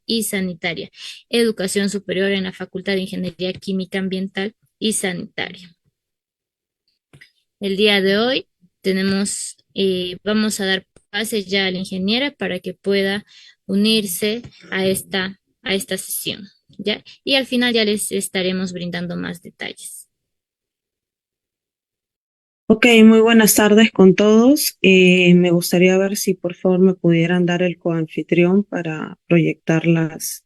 y sanitaria, educación superior en la Facultad de Ingeniería Química Ambiental y Sanitaria. El día de hoy vamos a dar pases ya a la ingeniera para que pueda unirse a esta sesión, ¿ya? Y al final ya les estaremos brindando más detalles. Ok, muy buenas tardes con todos. Me gustaría ver si por favor me pudieran dar el coanfitrión para proyectar las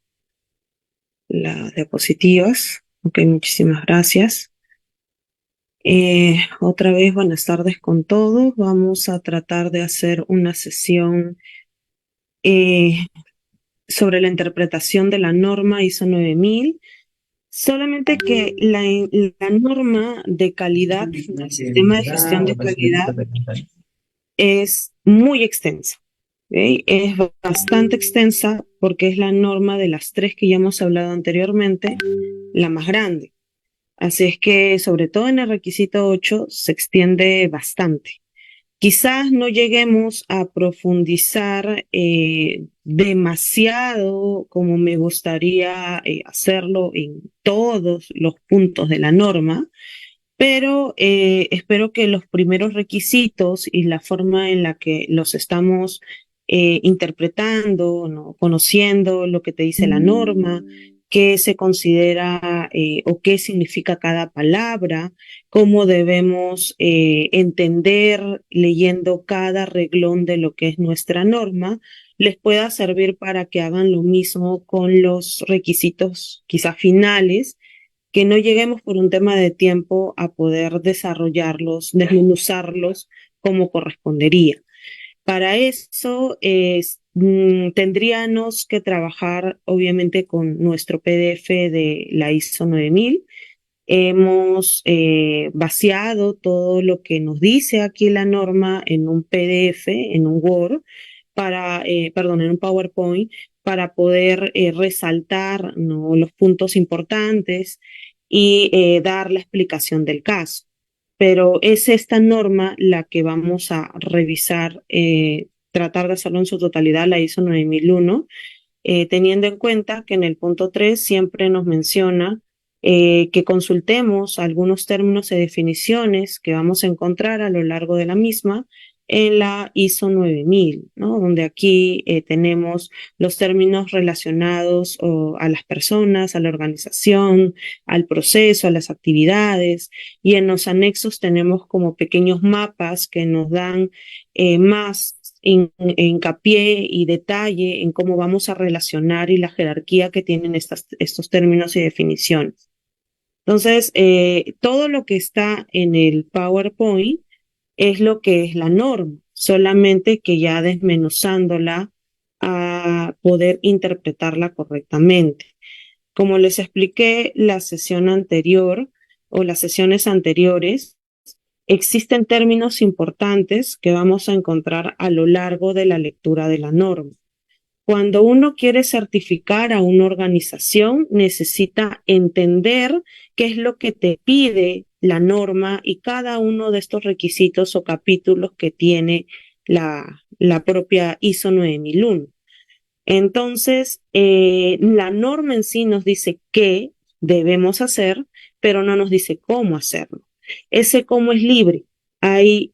diapositivas. Ok, muchísimas gracias. Otra vez buenas tardes con todos. Vamos a tratar de hacer una sesión eh, sobre la interpretación de la norma ISO 9000. Solamente que la norma de calidad del sistema de gestión de calidad es muy extensa. ¿Ok? Es bastante extensa porque es la norma de las tres que ya hemos hablado anteriormente, la más grande. Así es que, sobre todo en el requisito 8, se extiende bastante. Quizás no lleguemos a profundizar demasiado como me gustaría hacerlo en todos los puntos de la norma, pero espero que los primeros requisitos y la forma en la que los estamos interpretando, ¿no? Conociendo lo que te dice la norma, qué se considera o qué significa cada palabra, cómo debemos entender leyendo cada reglón de lo que es nuestra norma, les pueda servir para que hagan lo mismo con los requisitos quizás finales, que no lleguemos por un tema de tiempo a poder desarrollarlos, desmenuzarlos como correspondería. Para eso tendríamos que trabajar obviamente con nuestro PDF de la ISO 9000. Hemos vaciado todo lo que nos dice aquí la norma en un PDF, en un Word, perdón, en un PowerPoint, para poder resaltar, ¿no?, los puntos importantes y dar la explicación del caso. Pero es esta norma la que vamos a revisar, tratar de hacerlo en su totalidad, la ISO 9001, teniendo en cuenta que en el punto 3 siempre nos menciona que consultemos algunos términos y definiciones que vamos a encontrar a lo largo de la misma en la ISO 9000, ¿no? Donde aquí tenemos los términos relacionados a las personas, a la organización, al proceso, a las actividades, y en los anexos tenemos como pequeños mapas que nos dan más hincapié y detalle en cómo vamos a relacionar y la jerarquía que tienen estos términos y definiciones. Entonces, todo lo que está en el PowerPoint es lo que es la norma, solamente que ya desmenuzándola a poder interpretarla correctamente. Como les expliqué la sesión anterior o las sesiones anteriores, existen términos importantes que vamos a encontrar a lo largo de la lectura de la norma. Cuando uno quiere certificar a una organización, necesita entender qué es lo que te pide la norma y cada uno de estos requisitos o capítulos que tiene la propia ISO 9001. Entonces, la norma en sí nos dice qué debemos hacer, pero no nos dice cómo hacerlo. Ese cómo es libre. Hay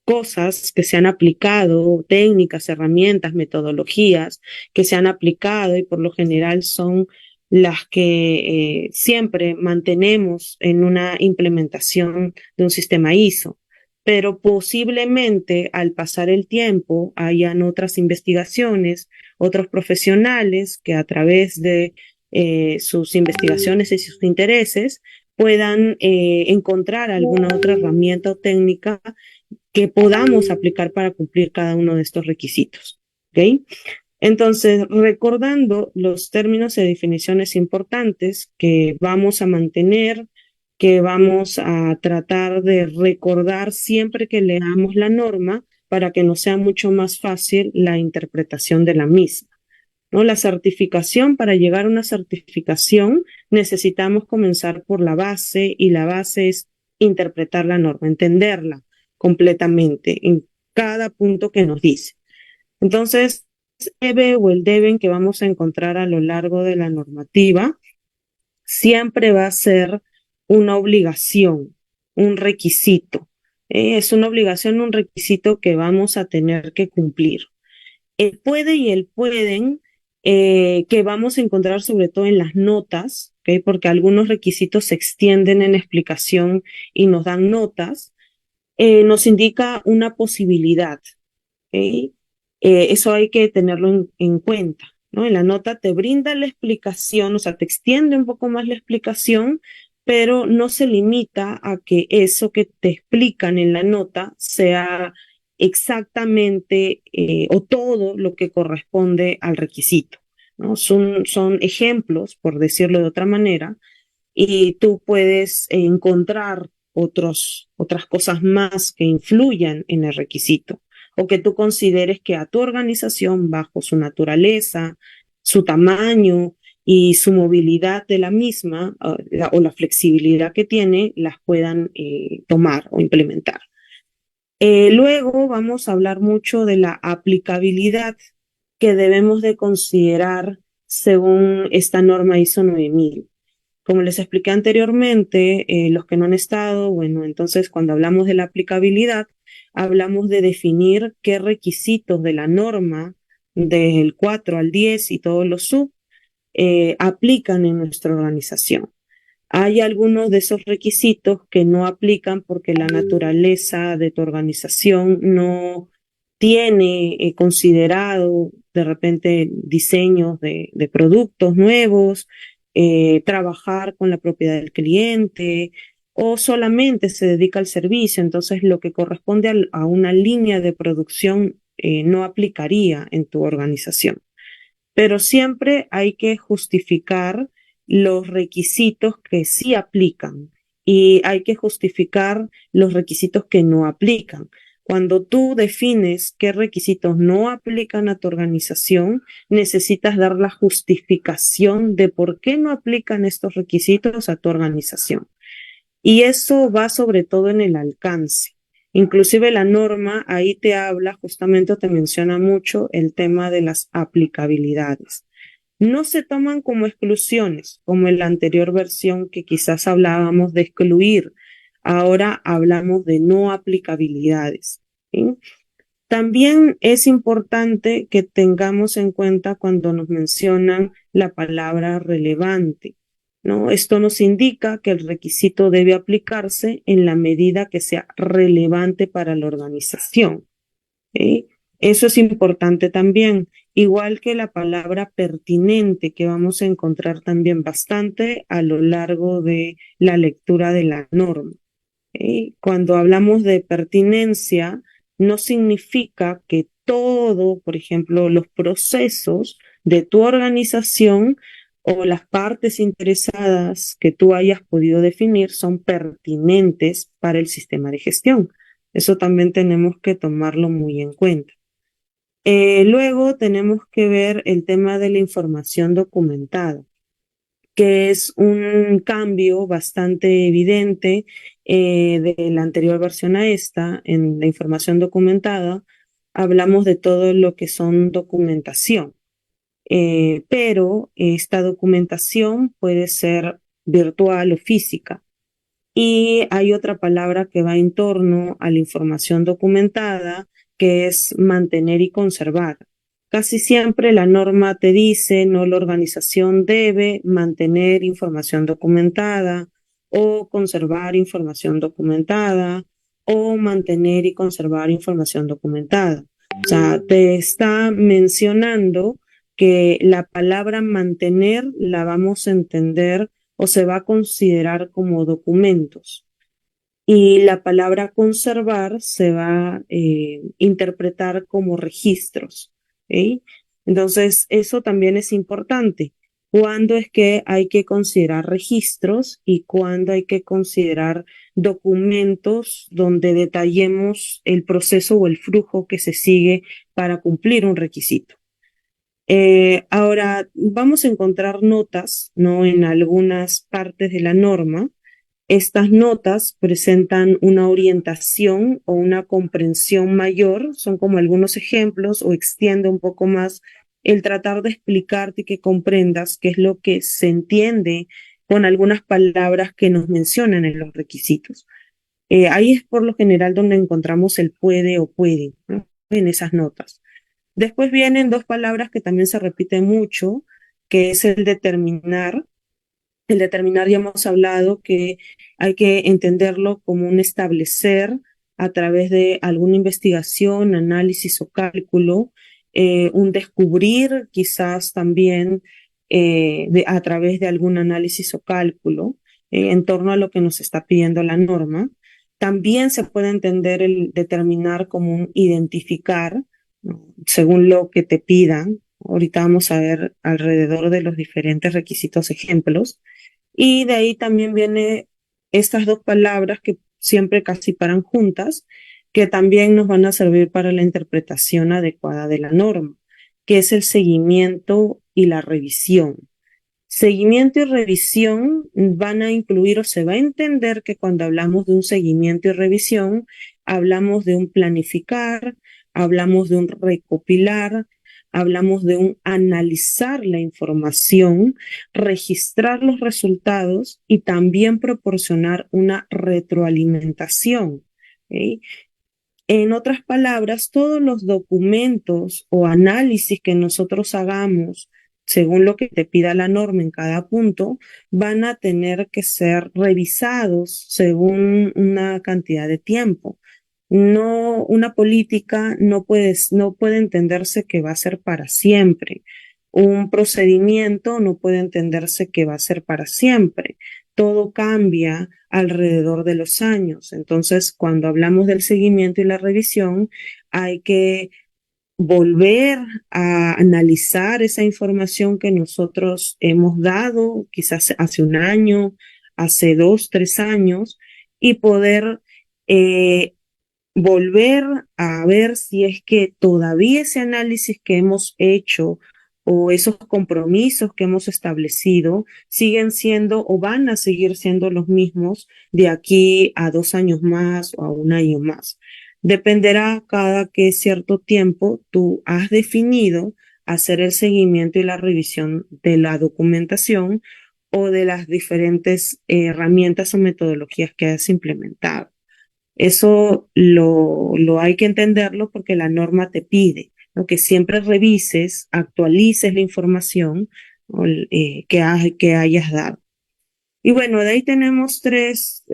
cosas que se han aplicado, técnicas, herramientas, metodologías que se han aplicado y por lo general son las que siempre mantenemos en una implementación de un sistema ISO. Pero posiblemente al pasar el tiempo hayan otras investigaciones, otros profesionales que a través de sus investigaciones y sus intereses puedan encontrar alguna otra herramienta o técnica que podamos aplicar para cumplir cada uno de estos requisitos. ¿Ok? Entonces, recordando los términos y definiciones importantes que vamos a mantener, que vamos a tratar de recordar siempre que leamos la norma para que nos sea mucho más fácil la interpretación de la misma, ¿no? La certificación, para llegar a una certificación, necesitamos comenzar por la base y la base es interpretar la norma, entenderla completamente en cada punto que nos dice. Entonces, debe o el deben que vamos a encontrar a lo largo de la normativa siempre va a ser una obligación, un requisito. Es una obligación, un requisito que vamos a tener que cumplir. El puede y el pueden, que vamos a encontrar sobre todo en las notas, ¿ok? Porque algunos requisitos se extienden en explicación y nos dan notas, nos indica una posibilidad. ¿Ok? Eso hay que tenerlo en cuenta, ¿no? En la nota te brinda la explicación, o sea, te extiende un poco más la explicación, pero no se limita a que eso que te explican en la nota sea exactamente o todo lo que corresponde al requisito, ¿no? Son ejemplos, por decirlo de otra manera, y tú puedes encontrar otras cosas más que influyan en el requisito o que tú consideres que a tu organización, bajo su naturaleza, su tamaño y su movilidad de la misma o la flexibilidad que tiene, las puedan tomar o implementar. Luego vamos a hablar mucho de la aplicabilidad que debemos de considerar según esta norma ISO 9000. Como les expliqué anteriormente, los que no han estado, bueno, entonces cuando hablamos de la aplicabilidad, hablamos de definir qué requisitos de la norma del 4 al 10 y todos los sub aplican en nuestra organización. Hay algunos de esos requisitos que no aplican porque la naturaleza de tu organización no tiene considerado de repente diseños de productos nuevos, trabajar con la propiedad del cliente o solamente se dedica al servicio. Entonces, lo que corresponde a una línea de producción no aplicaría en tu organización. Pero siempre hay que justificar los requisitos que sí aplican y hay que justificar los requisitos que no aplican. Cuando tú defines qué requisitos no aplican a tu organización, necesitas dar la justificación de por qué no aplican estos requisitos a tu organización. Y eso va sobre todo en el alcance. Inclusive la norma ahí te habla, justamente te menciona mucho el tema de las aplicabilidades. No se toman como exclusiones, como en la anterior versión que quizás hablábamos de excluir. Ahora hablamos de no aplicabilidades. ¿Sí? También es importante que tengamos en cuenta cuando nos mencionan la palabra relevante, ¿no? Esto nos indica que el requisito debe aplicarse en la medida que sea relevante para la organización. ¿Sí? Eso es importante también, igual que la palabra pertinente, que vamos a encontrar también bastante a lo largo de la lectura de la norma. Cuando hablamos de pertinencia, no significa que todo, por ejemplo, los procesos de tu organización o las partes interesadas que tú hayas podido definir son pertinentes para el sistema de gestión. Eso también tenemos que tomarlo muy en cuenta. Luego tenemos que ver el tema de la información documentada, que es un cambio bastante evidente de la anterior versión a esta. En la información documentada hablamos de todo lo que son documentación, pero esta documentación puede ser virtual o física. Y hay otra palabra que va en torno a la información documentada, que es mantener y conservar. Casi siempre la norma te dice, no, la organización debe mantener información documentada o conservar información documentada o mantener y conservar información documentada. O sea, te está mencionando que la palabra mantener la vamos a entender o se va a considerar como documentos. Y la palabra conservar se va a interpretar como registros. ¿Ok? Entonces, eso también es importante. ¿Cuándo es que hay que considerar registros y cuándo hay que considerar documentos donde detallemos el proceso o el flujo que se sigue para cumplir un requisito? Ahora, vamos a encontrar notas, ¿no? En algunas partes de la norma Estas notas presentan una orientación o una comprensión mayor, son como algunos ejemplos o extiende un poco más el tratar de explicarte y que comprendas qué es lo que se entiende con algunas palabras que nos mencionan en los requisitos. Ahí es por lo general donde encontramos el puede o puede, ¿no? En esas notas. Después vienen dos palabras que también se repiten mucho, que es el determinar. El determinar ya hemos hablado que hay que entenderlo como un establecer a través de alguna investigación, análisis o cálculo, un descubrir quizás también a través de algún análisis o cálculo en torno a lo que nos está pidiendo la norma. También se puede entender el determinar como un identificar, ¿no? Según lo que te pidan. Ahorita vamos a ver alrededor de los diferentes requisitos ejemplos. Y de ahí también viene estas dos palabras que siempre casi paran juntas, que también nos van a servir para la interpretación adecuada de la norma, que es el seguimiento y la revisión. Seguimiento y revisión van a incluir o se va a entender que cuando hablamos de un seguimiento y revisión, hablamos de un planificar, hablamos de un recopilar, hablamos de un analizar la información, registrar los resultados y también proporcionar una retroalimentación. ¿Ok? En otras palabras, todos los documentos o análisis que nosotros hagamos, según lo que te pida la norma en cada punto, van a tener que ser revisados según una cantidad de tiempo. No, una política no puede entenderse que va a ser para siempre. Un procedimiento no puede entenderse que va a ser para siempre. Todo cambia alrededor de los años. Entonces, cuando hablamos del seguimiento y la revisión, hay que volver a analizar esa información que nosotros hemos dado, quizás hace un año, hace 2, 3 años, y poder volver a ver si es que todavía ese análisis que hemos hecho o esos compromisos que hemos establecido siguen siendo o van a seguir siendo los mismos de aquí a 2 años más o a un año más. Dependerá cada que cierto tiempo tú has definido hacer el seguimiento y la revisión de la documentación o de las diferentes herramientas o metodologías que has implementado. Eso lo hay que entenderlo porque la norma te pide, ¿no? Que siempre revises, actualices la información, ¿no? Que hayas dado. Y bueno, de ahí tenemos tres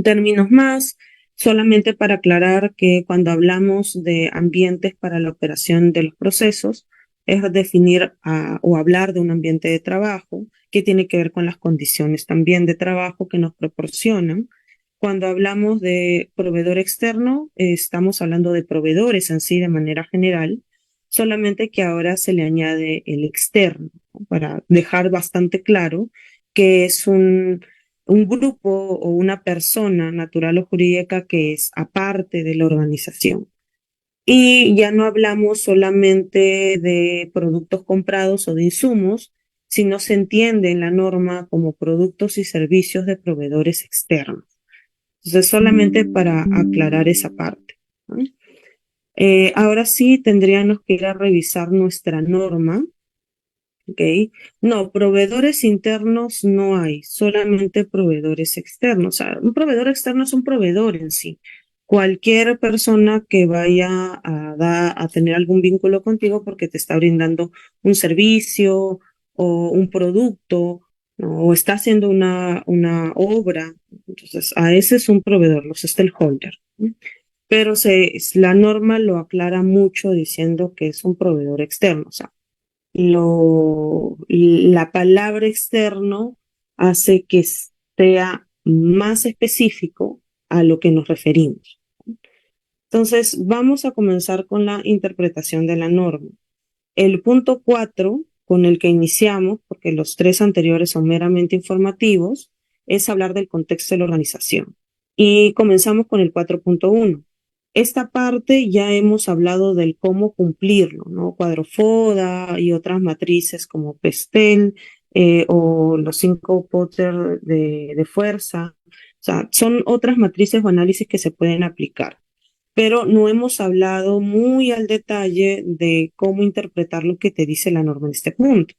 términos más, solamente para aclarar que cuando hablamos de ambientes para la operación de los procesos, es definir o hablar de un ambiente de trabajo que tiene que ver con las condiciones también de trabajo que nos proporcionan. Cuando hablamos de proveedor externo, estamos hablando de proveedores en sí de manera general, solamente que ahora se le añade el externo, ¿no? Para dejar bastante claro que es un grupo o una persona natural o jurídica que es aparte de la organización. Y ya no hablamos solamente de productos comprados o de insumos, sino se entiende en la norma como productos y servicios de proveedores externos. Entonces, solamente para aclarar esa parte, ¿no? Ahora sí tendríamos que ir a revisar nuestra norma. ¿Ok? No, proveedores internos no hay, solamente proveedores externos. O sea, un proveedor externo es un proveedor en sí. Cualquier persona que vaya a tener algún vínculo contigo porque te está brindando un servicio o un producto, ¿no? O está haciendo una obra. Entonces, a ese es un proveedor, los stakeholders, ¿no? Pero la norma lo aclara mucho diciendo que es un proveedor externo. O sea, la palabra externo hace que sea más específico a lo que nos referimos. Entonces, vamos a comenzar con la interpretación de la norma. El punto 4, con el que iniciamos, porque los tres anteriores son meramente informativos, es hablar del contexto de la organización. Y comenzamos con el 4.1. Esta parte ya hemos hablado del cómo cumplirlo, ¿no? Cuadro FODA y otras matrices como PESTEL o los 5 Potter de fuerza. O sea, son otras matrices o análisis que se pueden aplicar, pero no hemos hablado muy al detalle de cómo interpretar lo que te dice la norma en este punto.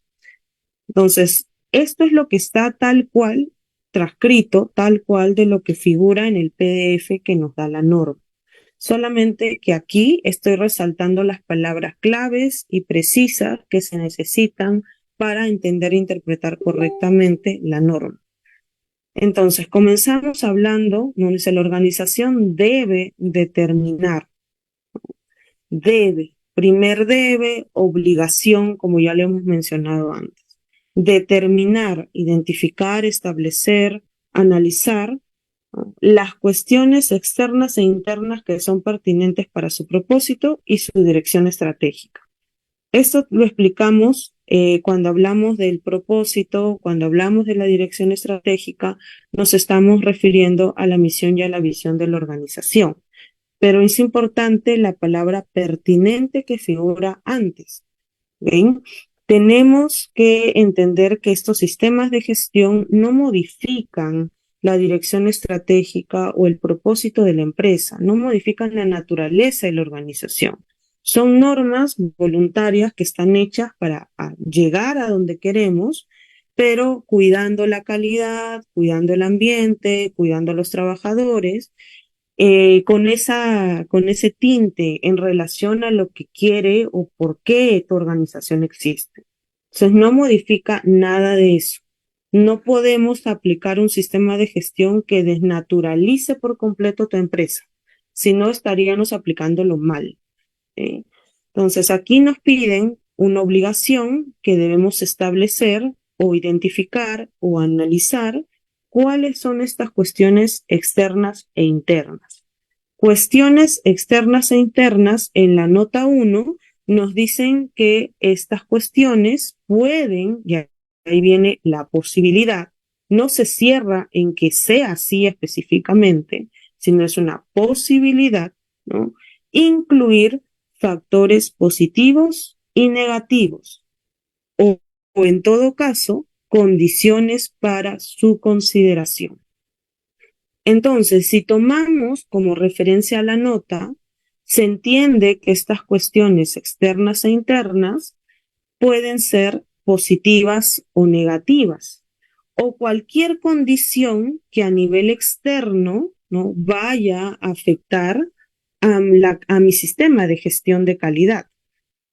Entonces, esto es lo que está tal cual, transcrito, tal cual de lo que figura en el PDF que nos da la norma. Solamente que aquí estoy resaltando las palabras claves y precisas que se necesitan para entender e interpretar correctamente la norma. Entonces, comenzamos hablando, nos dice, la organización debe determinar, debe, obligación, como ya lo hemos mencionado antes. Determinar, identificar, establecer, analizar, ¿no?, las cuestiones externas e internas que son pertinentes para su propósito y su dirección estratégica. Esto lo explicamos cuando hablamos del propósito, cuando hablamos de la dirección estratégica, nos estamos refiriendo a la misión y a la visión de la organización. Pero es importante la palabra pertinente que figura antes. ¿Ven? Tenemos que entender que estos sistemas de gestión no modifican la dirección estratégica o el propósito de la empresa, no modifican la naturaleza de la organización. Son normas voluntarias que están hechas para llegar a donde queremos, pero cuidando la calidad, cuidando el ambiente, cuidando a los trabajadores, con ese tinte en relación a lo que quiere o por qué tu organización existe. Entonces, no modifica nada de eso. No podemos aplicar un sistema de gestión que desnaturalice por completo tu empresa, si no estaríamos aplicándolo mal. ¿Sí? Entonces, aquí nos piden una obligación que debemos establecer o identificar o analizar cuáles son estas cuestiones externas e internas. Cuestiones externas e internas en la nota 1 nos dicen que estas cuestiones pueden, y ahí viene la posibilidad, no se cierra en que sea así específicamente, sino es una posibilidad, ¿no?, incluir factores positivos y negativos, o, o en todo caso, condiciones para su consideración. Entonces, si tomamos como referencia la nota, se entiende que estas cuestiones externas e internas pueden ser positivas o negativas, o cualquier condición que a nivel externo, ¿no?, vaya a afectar a mi sistema de gestión de calidad,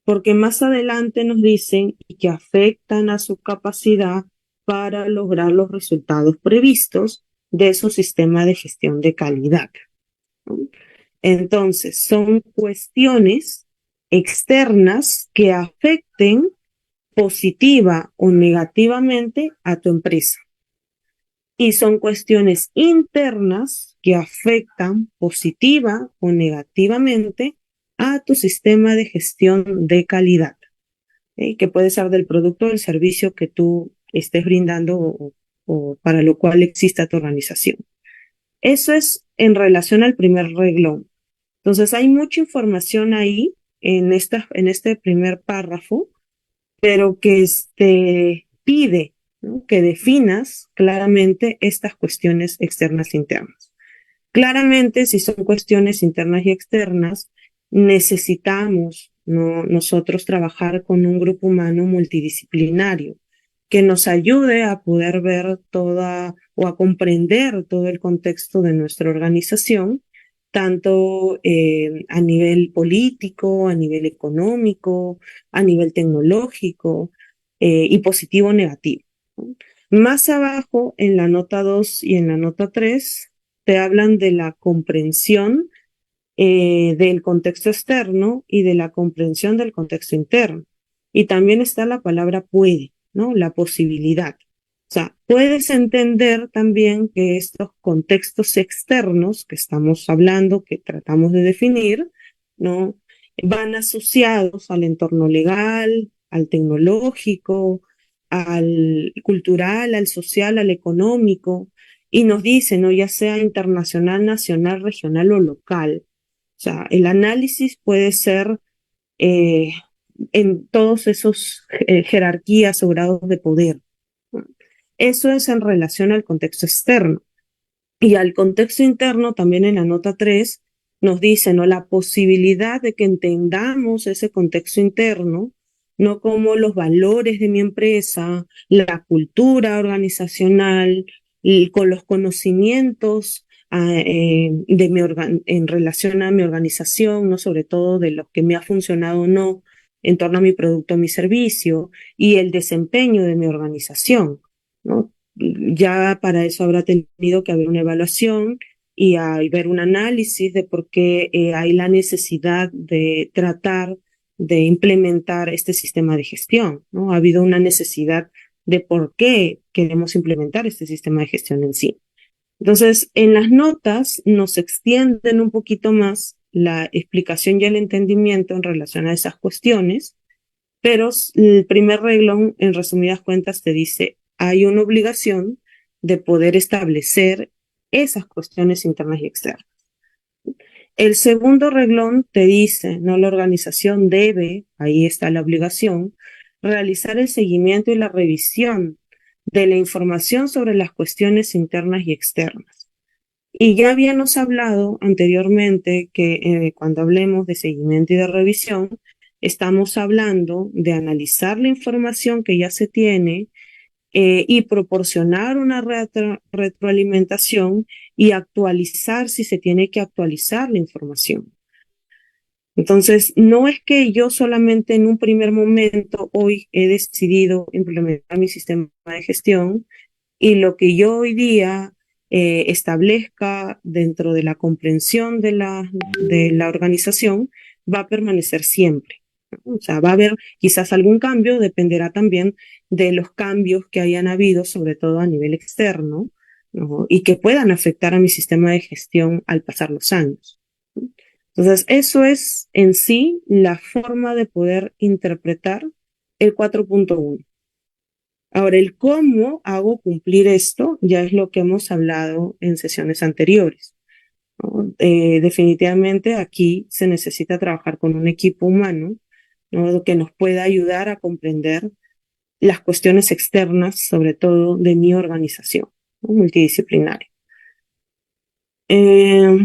porque más adelante nos dicen que afectan a su capacidad para lograr los resultados previstos de su sistema de gestión de calidad, ¿no? Entonces, son cuestiones externas que afecten positiva o negativamente a tu empresa. Y son cuestiones internas que afectan positiva o negativamente a tu sistema de gestión de calidad, ¿sí?, que puede ser del producto o del servicio que tú estés brindando o para lo cual exista tu organización. Eso es en relación al primer renglón. Entonces, hay mucha información ahí en este primer párrafo, pero que pide, ¿no?, que definas claramente estas cuestiones externas e internas. Claramente, si son cuestiones internas y externas, necesitamos, ¿no?, nosotros trabajar con un grupo humano multidisciplinario que nos ayude a poder ver toda o a comprender todo el contexto de nuestra organización, tanto a nivel político, a nivel económico, a nivel tecnológico, y positivo o negativo, ¿no? Más abajo, en la nota 2 y en la nota 3, te hablan de la comprensión del contexto externo y de la comprensión del contexto interno. Y también está la palabra puede, ¿no?, la posibilidad. O sea, puedes entender también que estos contextos externos que estamos hablando, que tratamos de definir, ¿no?, van asociados al entorno legal, al tecnológico, al cultural, al social, al económico, y nos dicen, ¿no?, ya sea internacional, nacional, regional o local. O sea, el análisis puede ser en todos esos jerarquías o grados de poder. Eso es en relación al contexto externo. Y al contexto interno, también en la nota 3 nos dice, ¿no? La posibilidad de que entendamos ese contexto interno, no como los valores de mi empresa, la cultura organizacional, y con los conocimientos en relación a mi organización, ¿no? Sobre todo de lo que me ha funcionado o no en torno a mi producto o mi servicio y el desempeño de mi organización, ¿no? Ya para eso habrá tenido que haber una evaluación y ver un análisis de por qué hay la necesidad de tratar de implementar este sistema de gestión, ¿no? Ha habido una necesidad de por qué queremos implementar este sistema de gestión en sí. Entonces, en las notas nos extienden un poquito más la explicación y el entendimiento en relación a esas cuestiones, pero el primer reglón, en resumidas cuentas, te dice, hay una obligación de poder establecer esas cuestiones internas y externas. El segundo reglón te dice, no, la organización debe, ahí está la obligación, realizar el seguimiento y la revisión de la información sobre las cuestiones internas y externas. Y ya habíamos hablado anteriormente que cuando hablemos de seguimiento y de revisión, estamos hablando de analizar la información que ya se tiene y proporcionar una retroalimentación y actualizar si se tiene que actualizar la información. Entonces, no es que yo solamente en un primer momento hoy he decidido implementar mi sistema de gestión y lo que yo hoy día establezca dentro de la comprensión de la organización va a permanecer siempre, ¿no? O sea, va a haber quizás algún cambio, dependerá también de los cambios que hayan habido, sobre todo a nivel externo, ¿no? Y que puedan afectar a mi sistema de gestión al pasar los años. Entonces, eso es en sí la forma de poder interpretar el 4.1. Ahora, el cómo hago cumplir esto ya es lo que hemos hablado en sesiones anteriores, ¿no? Definitivamente aquí se necesita trabajar con un equipo humano, ¿no? Que nos pueda ayudar a comprender las cuestiones externas, sobre todo de mi organización, ¿no? Multidisciplinaria. Eh,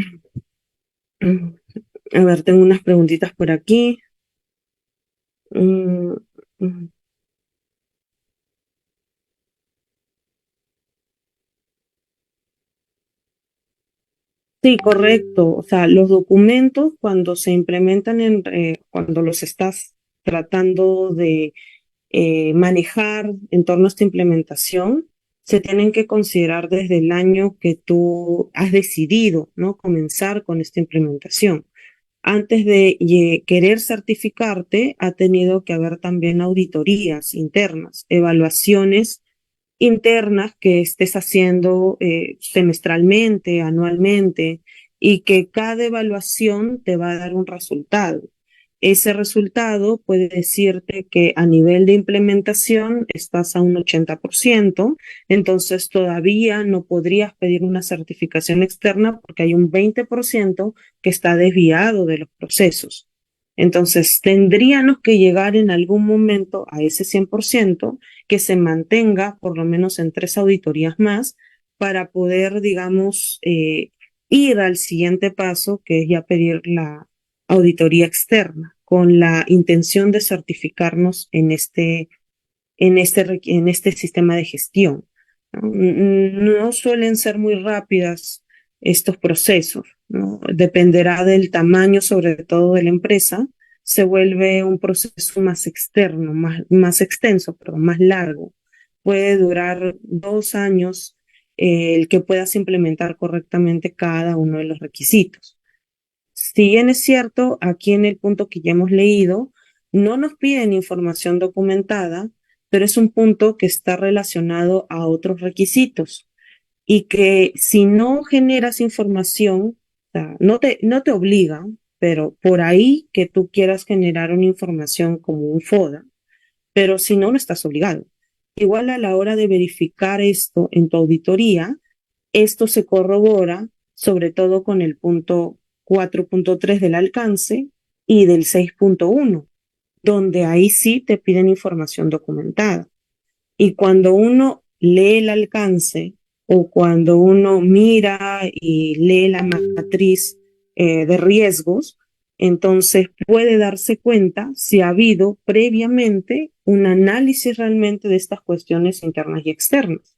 a ver, tengo unas preguntitas por aquí. Mm, mm. Sí, correcto. O sea, los documentos cuando se implementan cuando los estás tratando de manejar en torno a esta implementación, se tienen que considerar desde el año que tú has decidido, ¿no? Comenzar con esta implementación. Antes de querer certificarte, ha tenido que haber también auditorías internas, evaluaciones internas que estés haciendo semestralmente, anualmente, y que cada evaluación te va a dar un resultado. Ese resultado puede decirte que a nivel de implementación estás a un 80%, entonces todavía no podrías pedir una certificación externa porque hay un 20% que está desviado de los procesos. Entonces, tendríamos que llegar en algún momento a ese 100% que se mantenga por lo menos en 3 auditorías más para poder, digamos, ir al siguiente paso, que es ya pedir la auditoría externa, con la intención de certificarnos en este sistema de gestión, ¿no? No suelen ser muy rápidas estos procesos, ¿no? Dependerá del tamaño, sobre todo de la empresa, se vuelve un proceso más externo, más extenso, perdón, más largo. Puede durar 2 años el que puedas implementar correctamente cada uno de los requisitos. Si bien es cierto, aquí en el punto que ya hemos leído, no nos piden información documentada, pero es un punto que está relacionado a otros requisitos y que si no generas información, o sea, no te obligan, pero por ahí que tú quieras generar una información como un FODA, pero si no, no estás obligado. Igual a la hora de verificar esto en tu auditoría, esto se corrobora sobre todo con el punto 4.3 del alcance y del 6.1, donde ahí sí te piden información documentada. Y cuando uno lee el alcance o cuando uno mira y lee la matriz de riesgos, entonces puede darse cuenta si ha habido previamente un análisis realmente de estas cuestiones internas y externas.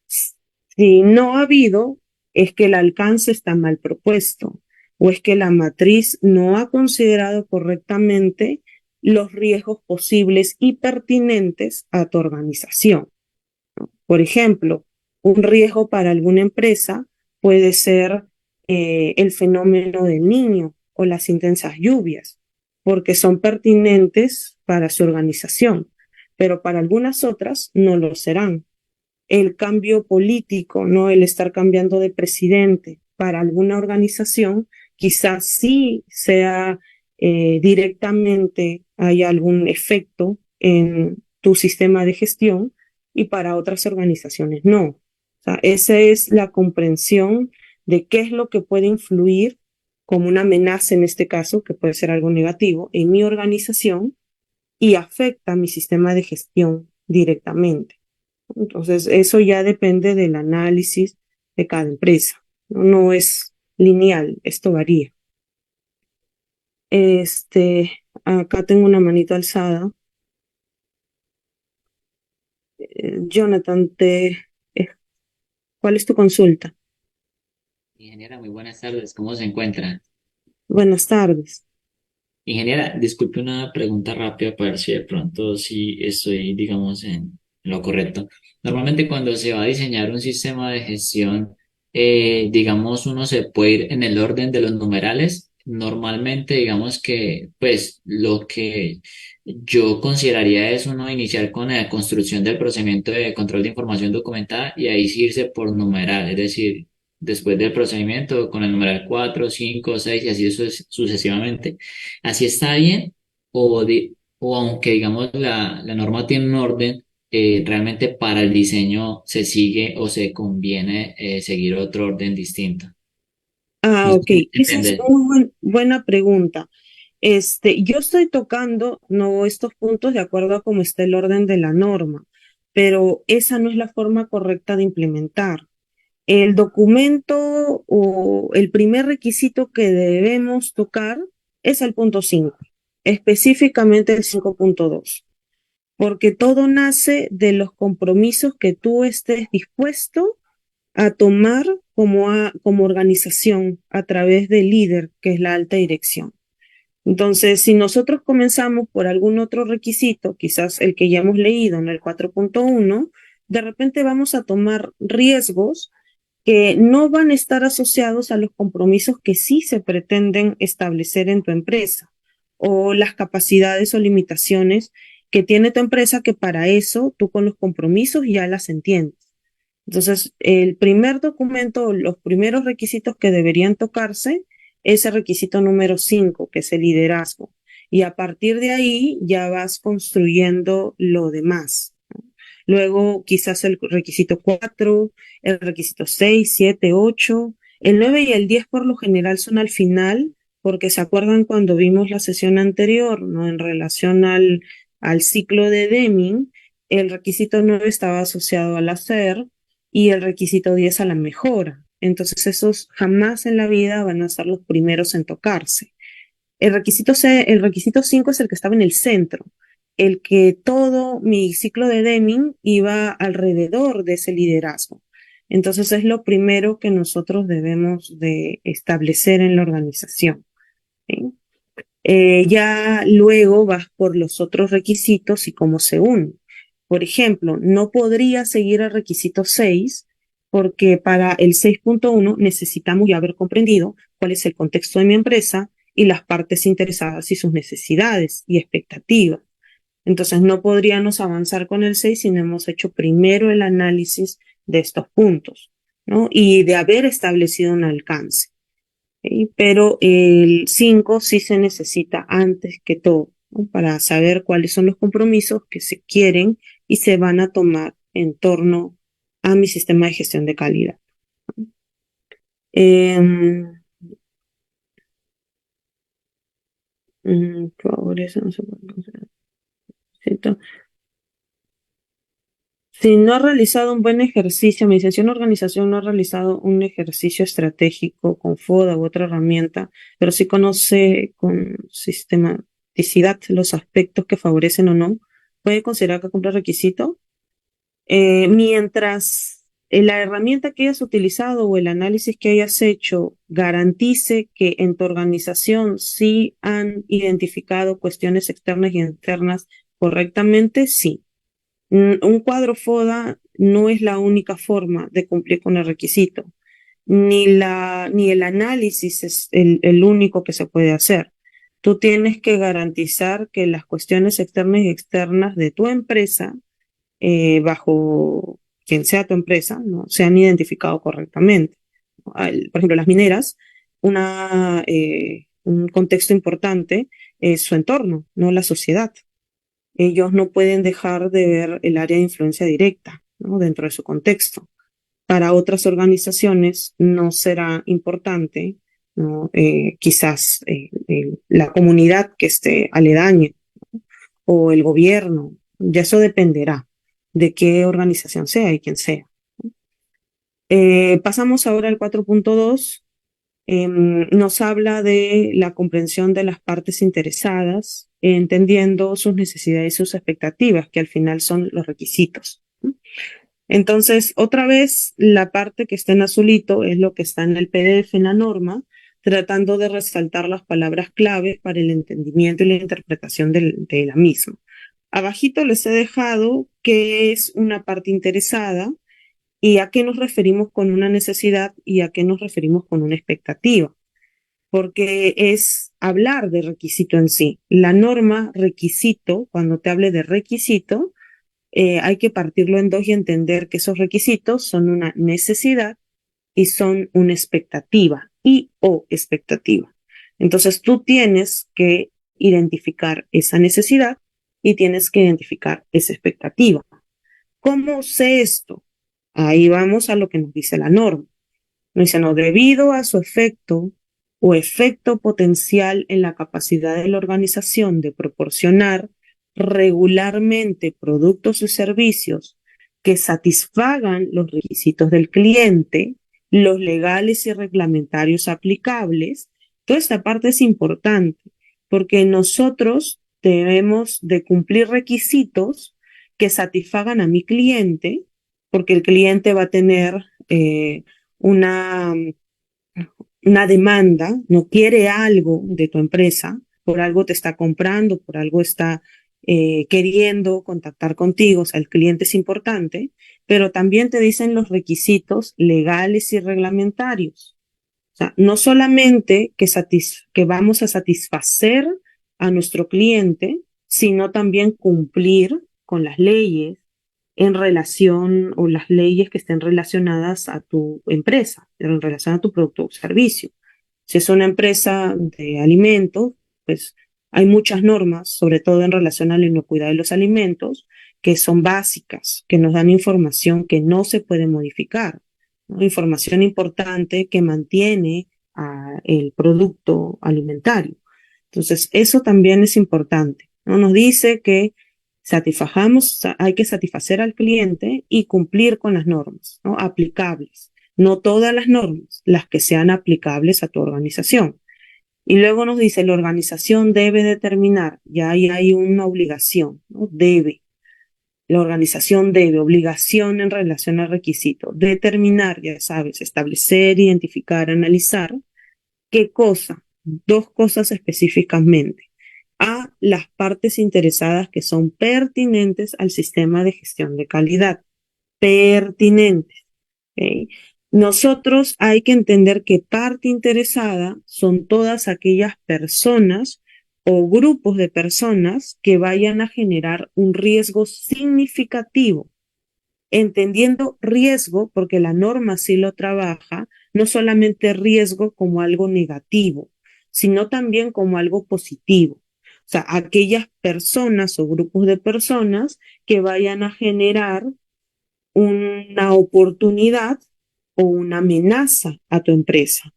Si no ha habido, es que el alcance está mal propuesto o es que la matriz no ha considerado correctamente los riesgos posibles y pertinentes a tu organización. Por ejemplo, un riesgo para alguna empresa puede ser el fenómeno del niño o las intensas lluvias, porque son pertinentes para su organización, pero para algunas otras no lo serán. El cambio político, ¿no? El estar cambiando de presidente para alguna organización, quizás sí sea directamente hay algún efecto en tu sistema de gestión y para otras organizaciones no. O sea, esa es la comprensión de qué es lo que puede influir como una amenaza en este caso, que puede ser algo negativo, en mi organización y afecta a mi sistema de gestión directamente. Entonces, eso ya depende del análisis de cada empresa. No, no es lineal, esto varía. Acá tengo una manito alzada. Jonathan, eh, ¿cuál es tu consulta? Ingeniera, muy buenas tardes. ¿Cómo se encuentra? Buenas tardes. Ingeniera, disculpe una pregunta rápida para ver si de pronto sí estoy, digamos, en lo correcto. Normalmente cuando se va a diseñar un sistema de gestión, digamos, uno se puede ir en el orden de los numerales. Normalmente, digamos que, pues, lo que yo consideraría es uno iniciar con la construcción del procedimiento de control de información documentada y ahí sí irse por numeral, es decir, después del procedimiento con el numeral 4, 5, 6 y así sucesivamente. Así está bien, o aunque digamos la norma tiene un orden, realmente para el diseño se sigue o se conviene seguir otro orden distinto. No Ah, sé ok. si me Esa es entiende. muy buena pregunta. Yo estoy tocando no estos puntos de acuerdo a cómo está el orden de la norma, pero esa no es la forma correcta de implementar. El documento o el primer requisito que debemos tocar es el punto 5, específicamente el 5.2, porque todo nace de los compromisos que tú estés dispuesto a tomar como organización a través del líder, que es la alta dirección. Entonces, si nosotros comenzamos por algún otro requisito, quizás el que ya hemos leído en el 4.1, de repente vamos a tomar riesgos que no van a estar asociados a los compromisos que sí se pretenden establecer en tu empresa o las capacidades o limitaciones que tiene tu empresa que para eso tú con los compromisos ya las entiendes. Entonces, el primer documento, los primeros requisitos que deberían tocarse es el requisito número 5, que es el liderazgo. Y a partir de ahí ya vas construyendo lo demás. Luego quizás el requisito 4, el requisito 6, 7, 8, el 9 y el 10 por lo general son al final, porque se acuerdan cuando vimos la sesión anterior, ¿no? En relación al ciclo de Deming, el requisito 9 estaba asociado al hacer y el requisito 10 a la mejora. Entonces esos jamás en la vida van a ser los primeros en tocarse. El requisito 5 es el que estaba en el centro, el que todo mi ciclo de Deming iba alrededor de ese liderazgo. Entonces es lo primero que nosotros debemos de establecer en la organización. ¿Sí? Ya luego vas por los otros requisitos y cómo se unen. Por ejemplo, no podría seguir el requisito 6 porque para el 6.1 necesitamos ya haber comprendido cuál es el contexto de mi empresa y las partes interesadas y sus necesidades y expectativas. Entonces, no podríamos avanzar con el 6 si no hemos hecho primero el análisis de estos puntos, ¿no? Y de haber establecido un alcance. ¿Sí? Pero el 5 sí se necesita antes que todo, ¿no? Para saber cuáles son los compromisos que se quieren y se van a tomar en torno a mi sistema de gestión de calidad. Eh, por eso no se puede considerar. Si no ha realizado un buen ejercicio, mi licenciado en organización no ha realizado un ejercicio estratégico con FODA u otra herramienta, pero sí conoce con sistematicidad los aspectos que favorecen o no, puede considerar que cumple requisito. Mientras la herramienta que hayas utilizado o el análisis que hayas hecho garantice que en tu organización sí han identificado cuestiones externas y internas correctamente, sí. Un cuadro FODA no es la única forma de cumplir con el requisito, ni el análisis es el único que se puede hacer. Tú tienes que garantizar que las cuestiones externas y externas de tu empresa, bajo quien sea tu empresa, ¿no? Se han identificado correctamente. Por ejemplo, las mineras, un contexto importante es su entorno, no la sociedad. Ellos no pueden dejar de ver el área de influencia directa, ¿no? Dentro de su contexto. Para otras organizaciones no será importante, ¿no? Quizás la comunidad que esté aledaña o el gobierno, ya eso dependerá de qué organización sea y quién sea. Pasamos ahora al 4.2. Nos habla de la comprensión de las partes interesadas, entendiendo sus necesidades y sus expectativas, que al final son los requisitos. Entonces, otra vez, la parte que está en azulito es lo que está en el PDF, en la norma, tratando de resaltar las palabras clave para el entendimiento y la interpretación de la misma. Abajito les he dejado qué es una parte interesada y a qué nos referimos con una necesidad y a qué nos referimos con una expectativa, porque es hablar de requisito en sí. La norma requisito, cuando te hable de requisito, hay que partirlo en dos y entender que esos requisitos son una necesidad y son una expectativa y o expectativa. Entonces tú tienes que identificar esa necesidad y tienes que identificar esa expectativa. ¿Cómo sé esto? Ahí vamos a lo que nos dice la norma. Nos dice, no, debido a su efecto o efecto potencial en la capacidad de la organización de proporcionar regularmente productos y servicios que satisfagan los requisitos del cliente, los legales y reglamentarios aplicables. Toda esta parte es importante porque nosotros debemos de cumplir requisitos que satisfagan a mi cliente, porque el cliente va a tener una, una demanda, no quiere algo de tu empresa, por algo te está comprando, por algo está queriendo contactar contigo, o sea, el cliente es importante, pero también te dicen los requisitos legales y reglamentarios. O sea, no solamente que vamos a satisfacer a nuestro cliente, sino también cumplir con las leyes en relación o las leyes que estén relacionadas a tu empresa, en relación a tu producto o servicio. Si es una empresa de alimentos, pues hay muchas normas, sobre todo en relación a la inocuidad de los alimentos, que son básicas, que nos dan información que no se puede modificar, ¿no? Información importante que mantiene el producto alimentario. Entonces, eso también es importante, ¿no? Nos dice que hay que satisfacer al cliente y cumplir con las normas, ¿no? Aplicables. No todas las normas, las que sean aplicables a tu organización. Y luego nos dice, la organización debe determinar, ya ahí hay una obligación, ¿no? Debe. La organización debe, obligación en relación al requisito, determinar, ya sabes, establecer, identificar, analizar, ¿qué cosa? Dos cosas específicamente a las partes interesadas que son pertinentes al sistema de gestión de calidad. Pertinentes. ¿Okay? Nosotros hay que entender que parte interesada son todas aquellas personas o grupos de personas que vayan a generar un riesgo significativo. Entendiendo riesgo, porque la norma sí lo trabaja, no solamente riesgo como algo negativo, sino también como algo positivo. O sea, aquellas personas o grupos de personas que vayan a generar una oportunidad o una amenaza a tu empresa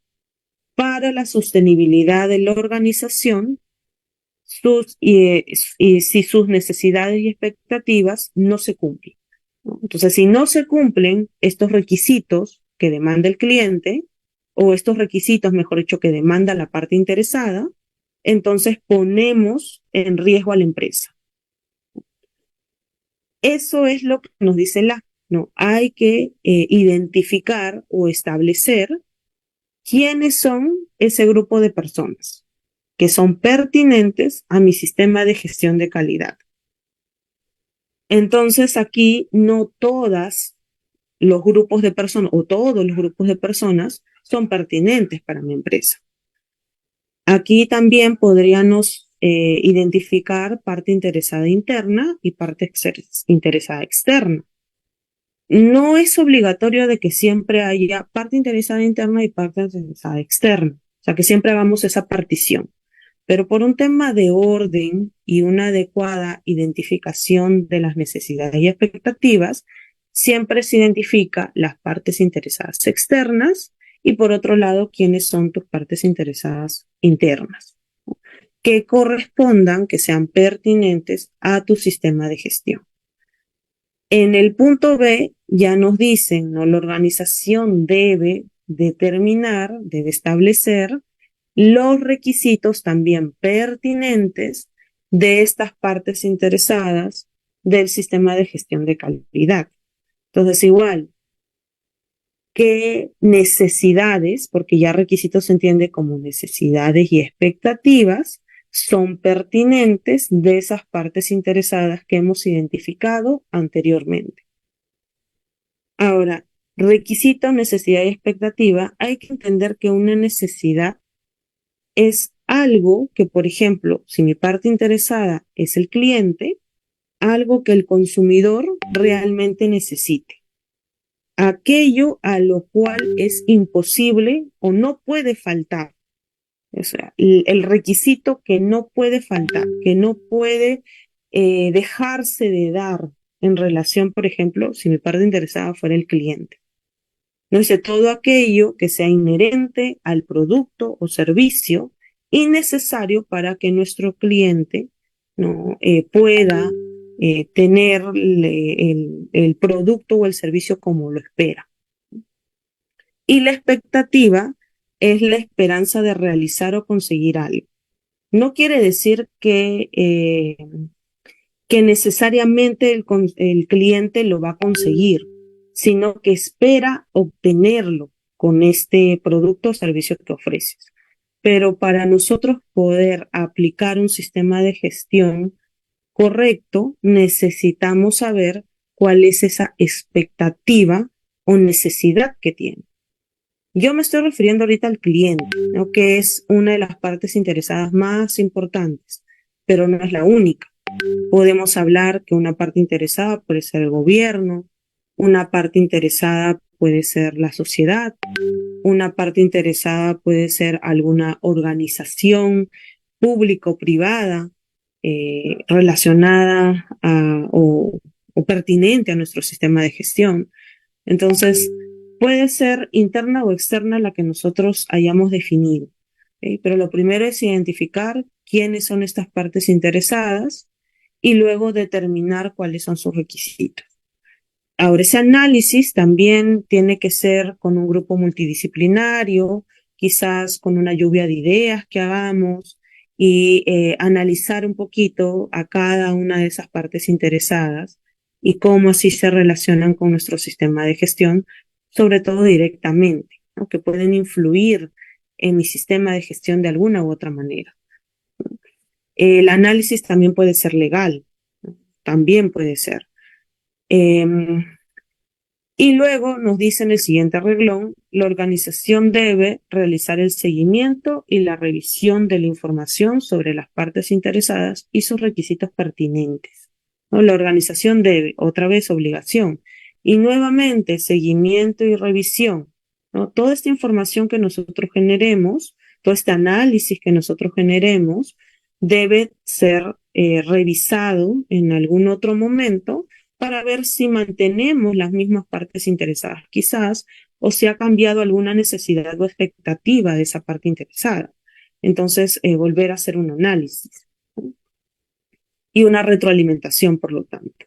para la sostenibilidad de la organización y si sus necesidades y expectativas no se cumplen. ¿no? Entonces, si no se cumplen estos requisitos que demanda el cliente, o estos requisitos, mejor dicho, que demanda la parte interesada, entonces ponemos en riesgo a la empresa. Eso es lo que nos dice ¿no? Hay que identificar o establecer quiénes son ese grupo de personas que son pertinentes a mi sistema de gestión de calidad. Entonces, aquí no todas los grupos de personas o todos los grupos de personas son pertinentes para mi empresa. Aquí también podríamos identificar parte interesada interna y parte interesada externa. No es obligatorio de que siempre haya parte interesada interna y parte interesada externa, o sea, que siempre hagamos esa partición. Pero por un tema de orden y una adecuada identificación de las necesidades y expectativas, siempre se identifica las partes interesadas externas y por otro lado, quiénes son tus partes interesadas internas, que correspondan, que sean pertinentes a tu sistema de gestión. En el punto B ya nos dicen, ¿no? La organización debe determinar, debe establecer los requisitos también pertinentes de estas partes interesadas del sistema de gestión de calidad. Entonces, igual, ¿qué necesidades, porque ya requisitos se entiende como necesidades y expectativas, son pertinentes de esas partes interesadas que hemos identificado anteriormente? Ahora, requisito, necesidad y expectativa, hay que entender que una necesidad es algo que, por ejemplo, si mi parte interesada es el cliente, algo que el consumidor realmente necesite. Aquello a lo cual es imposible o no puede faltar. O sea, el requisito que no puede faltar, que no puede dejarse de dar en relación, por ejemplo, si mi parte interesada fuera el cliente. No dice todo aquello que sea inherente al producto o servicio y necesario para que nuestro cliente no pueda tener el producto o el servicio como lo espera. Y la expectativa es la esperanza de realizar o conseguir algo. No quiere decir que necesariamente el cliente lo va a conseguir, sino que espera obtenerlo con este producto o servicio que ofreces. Pero para nosotros poder aplicar un sistema de gestión correcto, necesitamos saber cuál es esa expectativa o necesidad que tiene. Yo me estoy refiriendo ahorita al cliente, ¿no? Que es una de las partes interesadas más importantes, pero no es la única. Podemos hablar que una parte interesada puede ser el gobierno, una parte interesada puede ser la sociedad, una parte interesada puede ser alguna organización público-privada relacionada o pertinente a nuestro sistema de gestión. Entonces, puede ser interna o externa la que nosotros hayamos definido. ¿Ok? Pero lo primero es identificar quiénes son estas partes interesadas y luego determinar cuáles son sus requisitos. Ahora, ese análisis también tiene que ser con un grupo multidisciplinario, quizás con una lluvia de ideas que hagamos y analizar un poquito a cada una de esas partes interesadas y cómo así se relacionan con nuestro sistema de gestión, sobre todo directamente, ¿no? Que pueden influir en mi sistema de gestión de alguna u otra manera. El análisis también puede ser legal, ¿no? También puede ser. Y luego nos dice en el siguiente reglón, la organización debe realizar el seguimiento y la revisión de la información sobre las partes interesadas y sus requisitos pertinentes, ¿no? La organización debe, otra vez, obligación. Y nuevamente, seguimiento y revisión, ¿no? Toda esta información que nosotros generemos, todo este análisis que nosotros generemos, debe ser revisado en algún otro momento para ver si mantenemos las mismas partes interesadas, quizás, o si ha cambiado alguna necesidad o expectativa de esa parte interesada. Entonces, volver a hacer un análisis, ¿no? Y una retroalimentación, por lo tanto.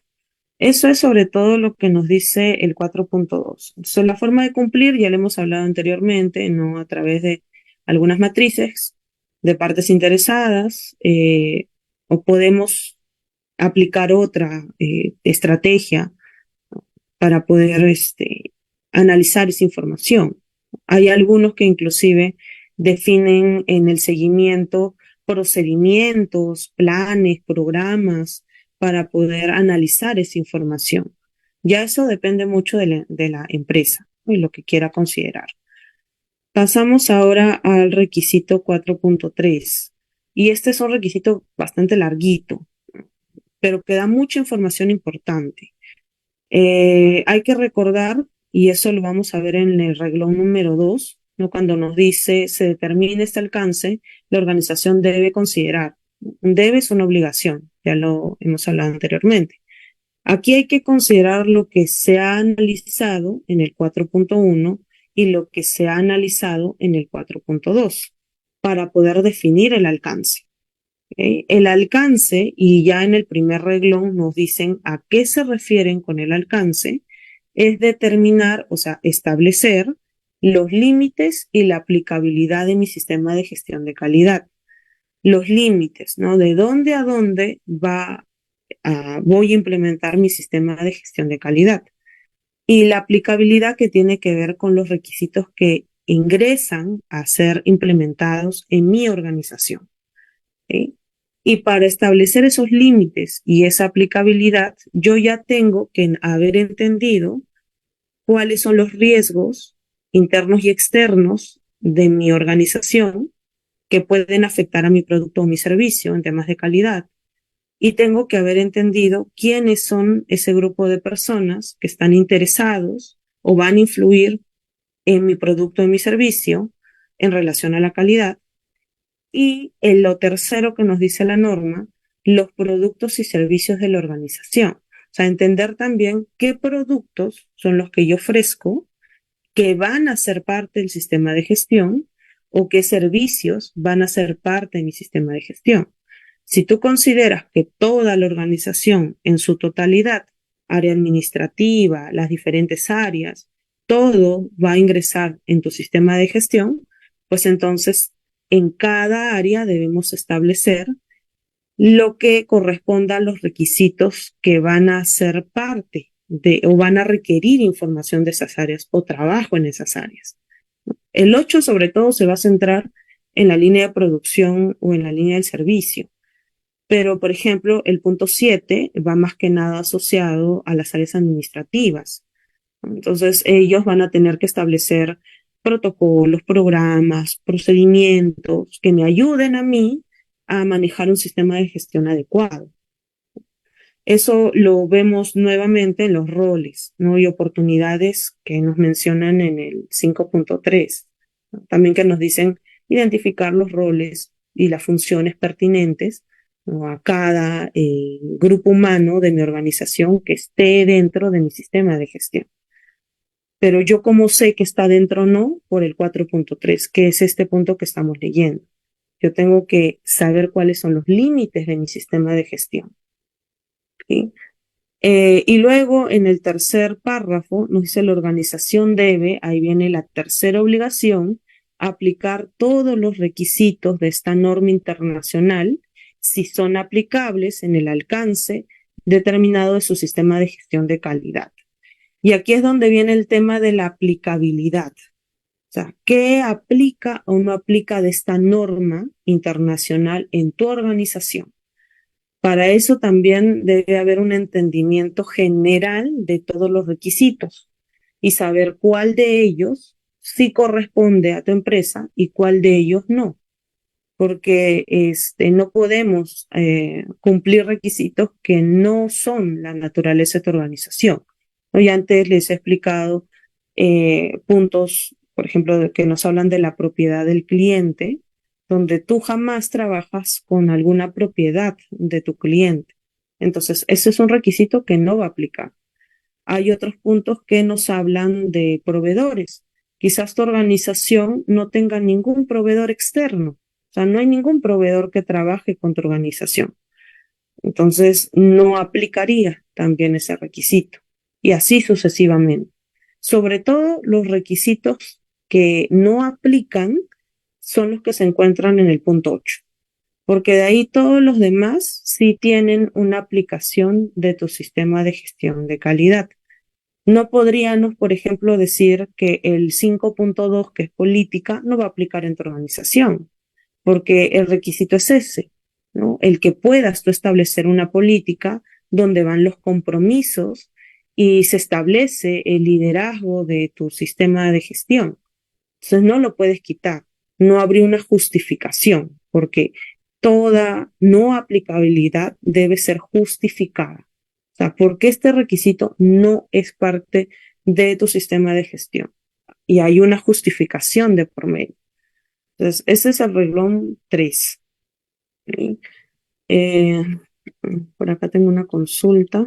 Eso es sobre todo lo que nos dice el 4.2. Entonces, la forma de cumplir, ya le hemos hablado anteriormente, ¿no? A través de algunas matrices de partes interesadas, o podemos aplicar otra estrategia para poder analizar esa información. Hay algunos que inclusive definen en el seguimiento procedimientos, planes, programas para poder analizar esa información. Ya eso depende mucho de la empresa, ¿no? Y lo que quiera considerar. Pasamos ahora al requisito 4.3. Y este es un requisito bastante larguito, pero que da mucha información importante. Hay que recordar, y eso lo vamos a ver en el renglón número 2, ¿no? Cuando nos dice se determina este alcance, la organización debe considerar. Un debe es una obligación, ya lo hemos hablado anteriormente. Aquí hay que considerar lo que se ha analizado en el 4.1 y lo que se ha analizado en el 4.2 para poder definir el alcance. ¿Ok? El alcance, y ya en el primer renglón nos dicen a qué se refieren con el alcance, es determinar, o sea, establecer los límites y la aplicabilidad de mi sistema de gestión de calidad. Los límites, ¿no? De dónde a dónde voy a implementar mi sistema de gestión de calidad. Y la aplicabilidad que tiene que ver con los requisitos que ingresan a ser implementados en mi organización. ¿Sí? Y para establecer esos límites y esa aplicabilidad, yo ya tengo que haber entendido cuáles son los riesgos internos y externos de mi organización que pueden afectar a mi producto o mi servicio en temas de calidad. Y tengo que haber entendido quiénes son ese grupo de personas que están interesados o van a influir en mi producto o en mi servicio en relación a la calidad. Y en lo tercero que nos dice la norma, los productos y servicios de la organización. O sea, entender también qué productos son los que yo ofrezco que van a ser parte del sistema de gestión o qué servicios van a ser parte de mi sistema de gestión. Si tú consideras que toda la organización en su totalidad, área administrativa, las diferentes áreas, todo va a ingresar en tu sistema de gestión, pues entonces en cada área debemos establecer lo que corresponda a los requisitos que van a ser parte de o van a requerir información de esas áreas o trabajo en esas áreas. El 8 sobre todo se va a centrar en la línea de producción o en la línea del servicio. Pero, por ejemplo, el punto 7 va más que nada asociado a las áreas administrativas. Entonces, ellos van a tener que establecer protocolos, programas, procedimientos que me ayuden a mí a manejar un sistema de gestión adecuado. Eso lo vemos nuevamente en los roles, ¿no? Y oportunidades que nos mencionan en el 5.3, ¿no? También que nos dicen identificar los roles y las funciones pertinentes, ¿no? A cada grupo humano de mi organización que esté dentro de mi sistema de gestión. Pero yo como sé que está dentro o no, por el 4.3, que es este punto que estamos leyendo. Yo tengo que saber cuáles son los límites de mi sistema de gestión. ¿Sí? Y luego en el tercer párrafo nos dice la organización debe, ahí viene la tercera obligación, aplicar todos los requisitos de esta norma internacional si son aplicables en el alcance determinado de su sistema de gestión de calidad. Y aquí es donde viene el tema de la aplicabilidad. O sea, ¿qué aplica o no aplica de esta norma internacional en tu organización? Para eso también debe haber un entendimiento general de todos los requisitos y saber cuál de ellos sí corresponde a tu empresa y cuál de ellos no, porque no podemos cumplir requisitos que no son la naturaleza de tu organización. Hoy antes les he explicado puntos, por ejemplo, que nos hablan de la propiedad del cliente, donde tú jamás trabajas con alguna propiedad de tu cliente. Entonces, ese es un requisito que no va a aplicar. Hay otros puntos que nos hablan de proveedores. Quizás tu organización no tenga ningún proveedor externo. O sea, no hay ningún proveedor que trabaje con tu organización. Entonces, no aplicaría también ese requisito, y así sucesivamente. Sobre todo los requisitos que no aplican son los que se encuentran en el punto 8, porque de ahí todos los demás sí tienen una aplicación de tu sistema de gestión de calidad. No podríamos, por ejemplo, decir que el 5.2, que es política, no va a aplicar en tu organización, porque el requisito es ese, ¿no? El que puedas tú establecer una política donde van los compromisos y se establece el liderazgo de tu sistema de gestión. Entonces no lo puedes quitar, no habría una justificación, porque toda no aplicabilidad debe ser justificada. O sea, porque este requisito no es parte de tu sistema de gestión y hay una justificación de por medio. Entonces, ese es el reglón 3. ¿Sí? Eh, por acá tengo una consulta.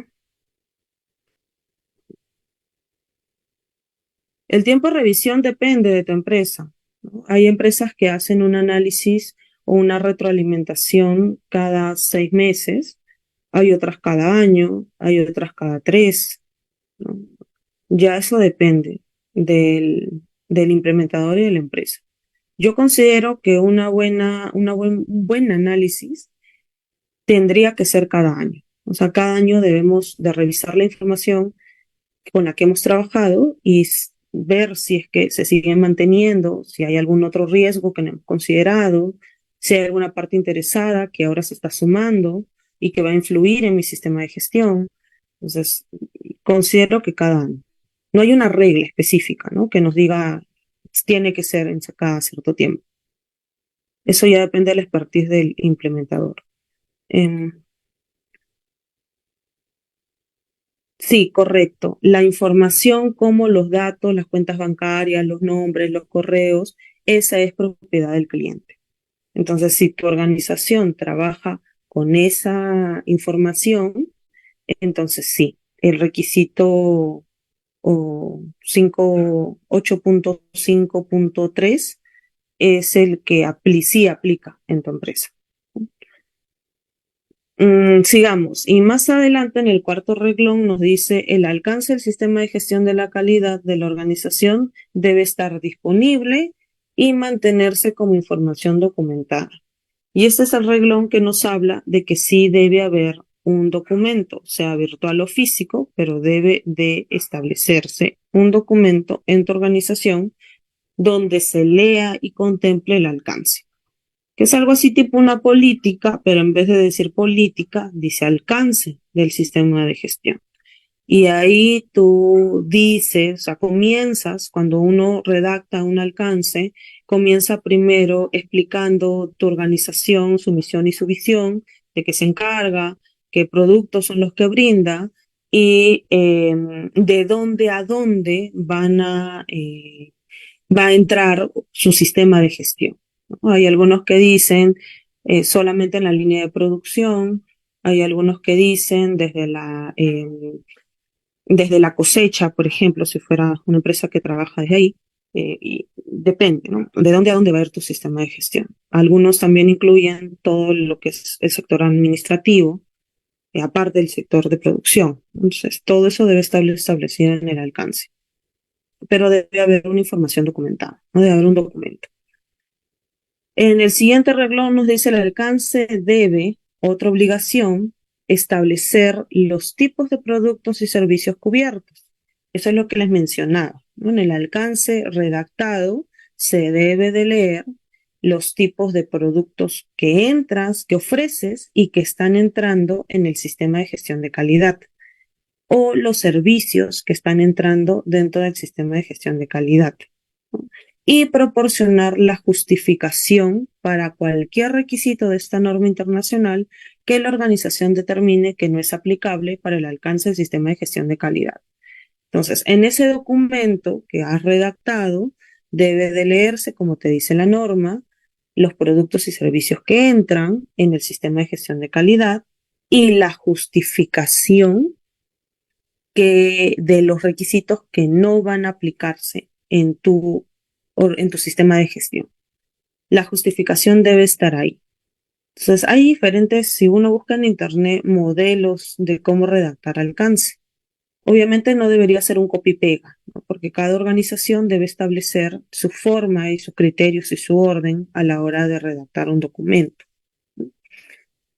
El tiempo de revisión depende de tu empresa, ¿no? Hay empresas que hacen un análisis o una retroalimentación cada 6 meses, hay otras cada año, hay otras cada 3, ¿no? Ya eso depende del implementador y de la empresa. Yo considero que un buen análisis tendría que ser cada año. O sea, cada año debemos de revisar la información con la que hemos trabajado y ver si es que se siguen manteniendo, si hay algún otro riesgo que no hemos considerado, si hay alguna parte interesada que ahora se está sumando y que va a influir en mi sistema de gestión. Entonces, considero que cada año. No hay una regla específica, ¿no? Que nos diga tiene que ser en cada cierto tiempo. Eso ya depende de la expertise del implementador. Em, Sí, correcto. La información como los datos, las cuentas bancarias, los nombres, los correos, esa es propiedad del cliente. Entonces, si tu organización trabaja con esa información, entonces sí, el requisito 8.5.3 es el que sí aplica en tu empresa. Sigamos. Y más adelante en el cuarto renglón nos dice el alcance del sistema de gestión de la calidad de la organización debe estar disponible y mantenerse como información documentada. Y este es el renglón que nos habla de que sí debe haber un documento, sea virtual o físico, pero debe de establecerse un documento en tu organización donde se lea y contemple el alcance, que es algo así tipo una política, pero en vez de decir política, dice alcance del sistema de gestión. Y ahí tú dices, o sea, comienzas, cuando uno redacta un alcance, comienza primero explicando tu organización, su misión y su visión, de qué se encarga, qué productos son los que brinda y de dónde a dónde va a entrar su sistema de gestión, ¿no? Hay algunos que dicen solamente en la línea de producción, hay algunos que dicen desde la cosecha, por ejemplo, si fuera una empresa que trabaja desde ahí, y depende, ¿no? De dónde a dónde va a ir tu sistema de gestión. Algunos también incluyen todo lo que es el sector administrativo, aparte del sector de producción. Entonces, todo eso debe estar establecido en el alcance, pero debe haber una información documentada, no debe haber un documento. En el siguiente renglón nos dice el alcance debe, otra obligación, establecer los tipos de productos y servicios cubiertos. Eso es lo que les mencionaba, ¿no? En el alcance redactado se debe de leer los tipos de productos que entras, que ofreces y que están entrando en el sistema de gestión de calidad, o los servicios que están entrando dentro del sistema de gestión de calidad, ¿no? Y proporcionar la justificación para cualquier requisito de esta norma internacional que la organización determine que no es aplicable para el alcance del sistema de gestión de calidad. Entonces, en ese documento que has redactado, debe de leerse, como te dice la norma, los productos y servicios que entran en el sistema de gestión de calidad y la justificación de los requisitos que no van a aplicarse en tu sistema de gestión. La justificación debe estar ahí. Entonces, hay diferentes, si uno busca en internet, modelos de cómo redactar alcance. Obviamente no debería ser un copy-pega, ¿no? Porque cada organización debe establecer su forma y sus criterios y su orden a la hora de redactar un documento.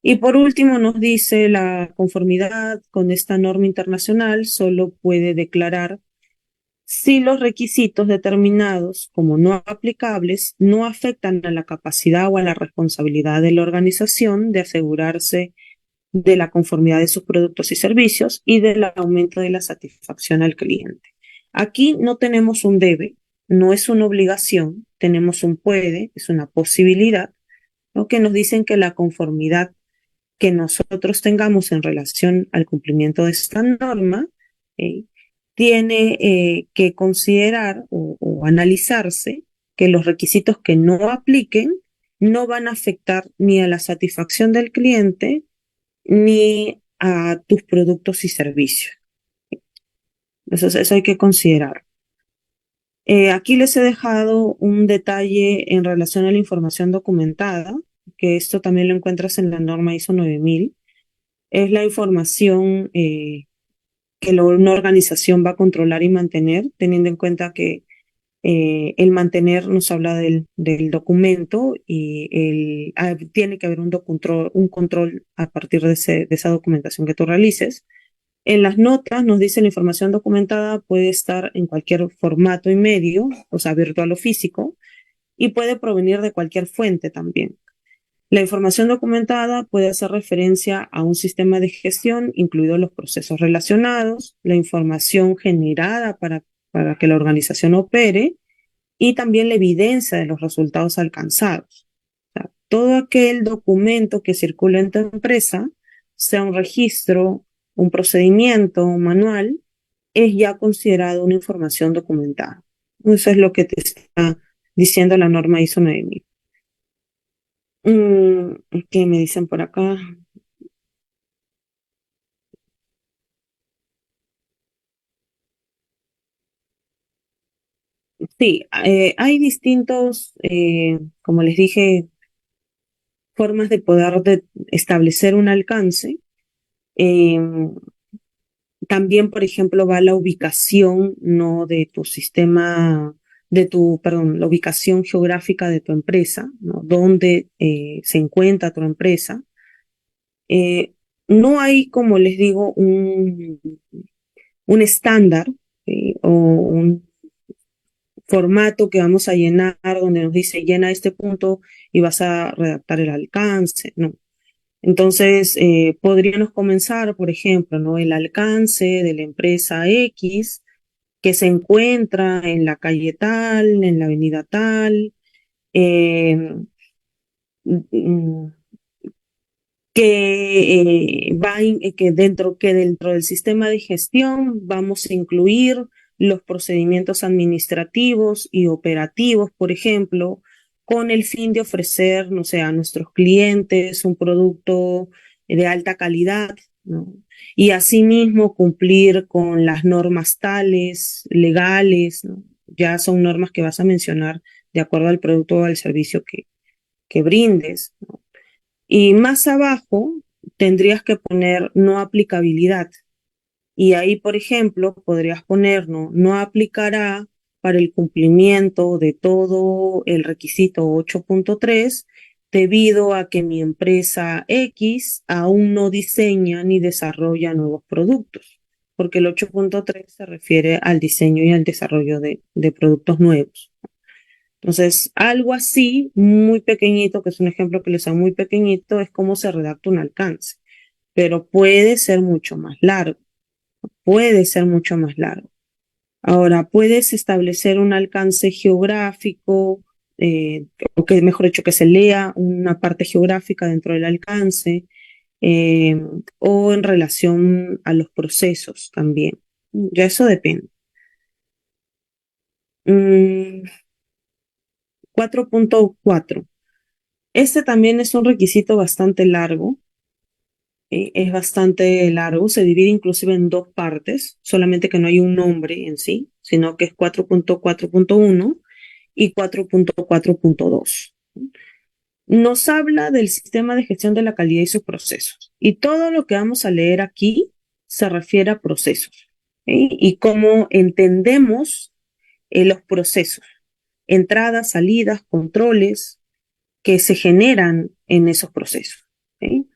Y por último, nos dice la conformidad con esta norma internacional solo puede declarar si los requisitos determinados como no aplicables no afectan a la capacidad o a la responsabilidad de la organización de asegurarse de la conformidad de sus productos y servicios y del aumento de la satisfacción al cliente. Aquí no tenemos un debe, no es una obligación, tenemos un puede, es una posibilidad, ¿no? Que nos dicen que la conformidad que nosotros tengamos en relación al cumplimiento de esta norma, ¿eh? Tiene que considerar o analizarse que los requisitos que no apliquen no van a afectar ni a la satisfacción del cliente ni a tus productos y servicios. Entonces, eso hay que considerar. Aquí les he dejado un detalle en relación a la información documentada, que esto también lo encuentras en la norma ISO 9000. Es la información que una organización va a controlar y mantener, teniendo en cuenta que el mantener nos habla del documento y tiene que haber un control a partir de esa documentación que tú realices. En las notas nos dice la información documentada puede estar en cualquier formato y medio, o sea, virtual o físico, y puede provenir de cualquier fuente también. La información documentada puede hacer referencia a un sistema de gestión, incluidos los procesos relacionados, la información generada para que la organización opere y también la evidencia de los resultados alcanzados. O sea, todo aquel documento que circula en tu empresa, sea un registro, un procedimiento, un manual, es ya considerado una información documentada. Eso es lo que te está diciendo la norma ISO 9000. ¿Qué me dicen por acá? Sí, hay distintos, como les dije, formas de poder establecer un alcance. Eh, También, por ejemplo, va la ubicación, ¿no? De tu sistema, perdón, la ubicación geográfica de tu empresa, ¿no? Dónde se encuentra tu empresa. Eh, no hay, como les digo, un estándar o un formato que vamos a llenar donde nos dice llena este punto y vas a redactar el alcance, ¿no? Entonces, podríamos comenzar, por ejemplo, ¿no? El alcance de la empresa X que se encuentra en la calle tal, en la avenida tal, eh, mm, que dentro del sistema de gestión vamos a incluir los procedimientos administrativos y operativos, por ejemplo, con el fin de ofrecer, no sé, a nuestros clientes un producto de alta calidad, ¿no? Y asimismo cumplir con las normas tales, legales, ¿no? Ya son normas que vas a mencionar de acuerdo al producto o al servicio que brindes, ¿no? Y más abajo tendrías que poner no aplicabilidad. Y ahí, por ejemplo, podrías poner no aplicará para el cumplimiento de todo el requisito 8.3 debido a que mi empresa X aún no diseña ni desarrolla nuevos productos, porque el 8.3 se refiere al diseño y al desarrollo de productos nuevos. Entonces, algo así, muy pequeñito, que es un ejemplo que les hago muy pequeñito, es cómo se redacta un alcance, pero puede ser mucho más largo, puede ser mucho más largo. Ahora, puedes establecer un alcance geográfico, o que mejor dicho, que se lea una parte geográfica dentro del alcance, eh, o en relación a los procesos también. Ya eso depende. 4.4. Este también es un requisito bastante largo, es bastante largo, se divide inclusive en dos partes, solamente que no hay un nombre en sí, sino que es 4.4.1 y 4.4.2. nos habla del sistema de gestión de la calidad y sus procesos. Y todo lo que vamos a leer aquí se refiere a procesos, ¿sí? Y cómo entendemos los procesos, entradas, salidas, controles que se generan en esos procesos, ¿sí?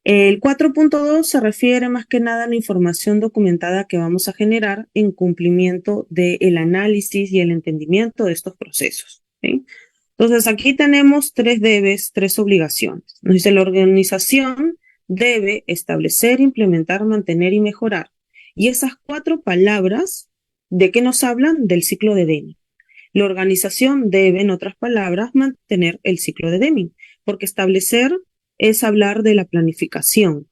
El 4.2 se refiere más que nada a la información documentada que vamos a generar en cumplimiento del análisis y el entendimiento de estos procesos, ¿sí? Entonces, aquí tenemos tres debes, tres obligaciones. Nos dice, la organización debe establecer, implementar, mantener y mejorar. Y esas cuatro palabras, ¿de qué nos hablan? Del ciclo de Deming. La organización debe, en otras palabras, mantener el ciclo de Deming, porque establecer es hablar de la planificación,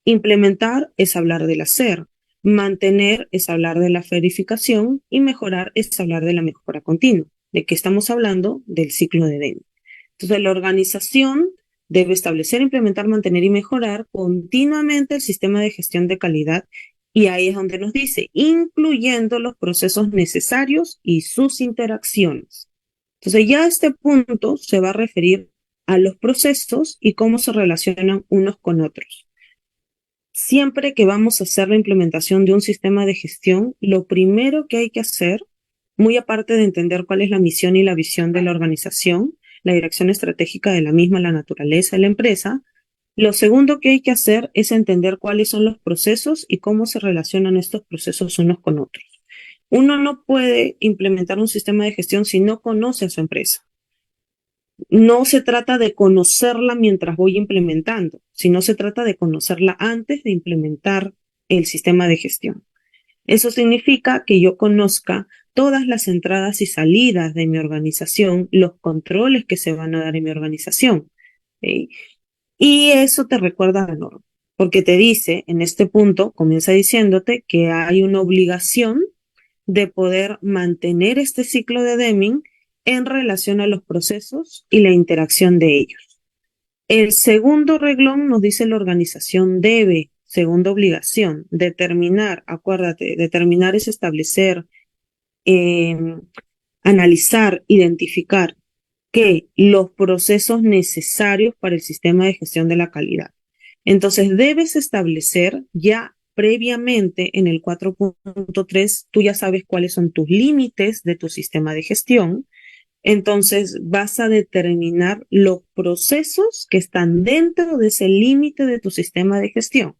implementar es hablar del hacer, mantener es hablar de la verificación y mejorar es hablar de la mejora continua. ¿De qué estamos hablando? Del ciclo de Deming. Entonces, la organización debe establecer, implementar, mantener y mejorar continuamente el sistema de gestión de calidad. Y ahí es donde nos dice, incluyendo los procesos necesarios y sus interacciones. Entonces, ya este punto se va a referir a los procesos y cómo se relacionan unos con otros. Siempre que vamos a hacer la implementación de un sistema de gestión, lo primero que hay que hacer, muy aparte de entender cuál es la misión y la visión de la organización, la dirección estratégica de la misma, la naturaleza de la empresa, lo segundo que hay que hacer es entender cuáles son los procesos y cómo se relacionan estos procesos unos con otros. Uno no puede implementar un sistema de gestión si no conoce a su empresa. No se trata de conocerla mientras voy implementando, sino se trata de conocerla antes de implementar el sistema de gestión. Eso significa que yo conozca todas las entradas y salidas de mi organización, los controles que se van a dar en mi organización, ¿sí? Y eso te recuerda la norma, porque te dice, en este punto, comienza diciéndote que hay una obligación de poder mantener este ciclo de Deming en relación a los procesos y la interacción de ellos. El segundo reglón nos dice la organización debe, segunda obligación, determinar, acuérdate, determinar es establecer, analizar, identificar que los procesos necesarios para el sistema de gestión de la calidad. Entonces, debes establecer ya previamente en el 4.3, tú ya sabes cuáles son tus límites de tu sistema de gestión. Entonces, vas a determinar los procesos que están dentro de ese límite de tu sistema de gestión.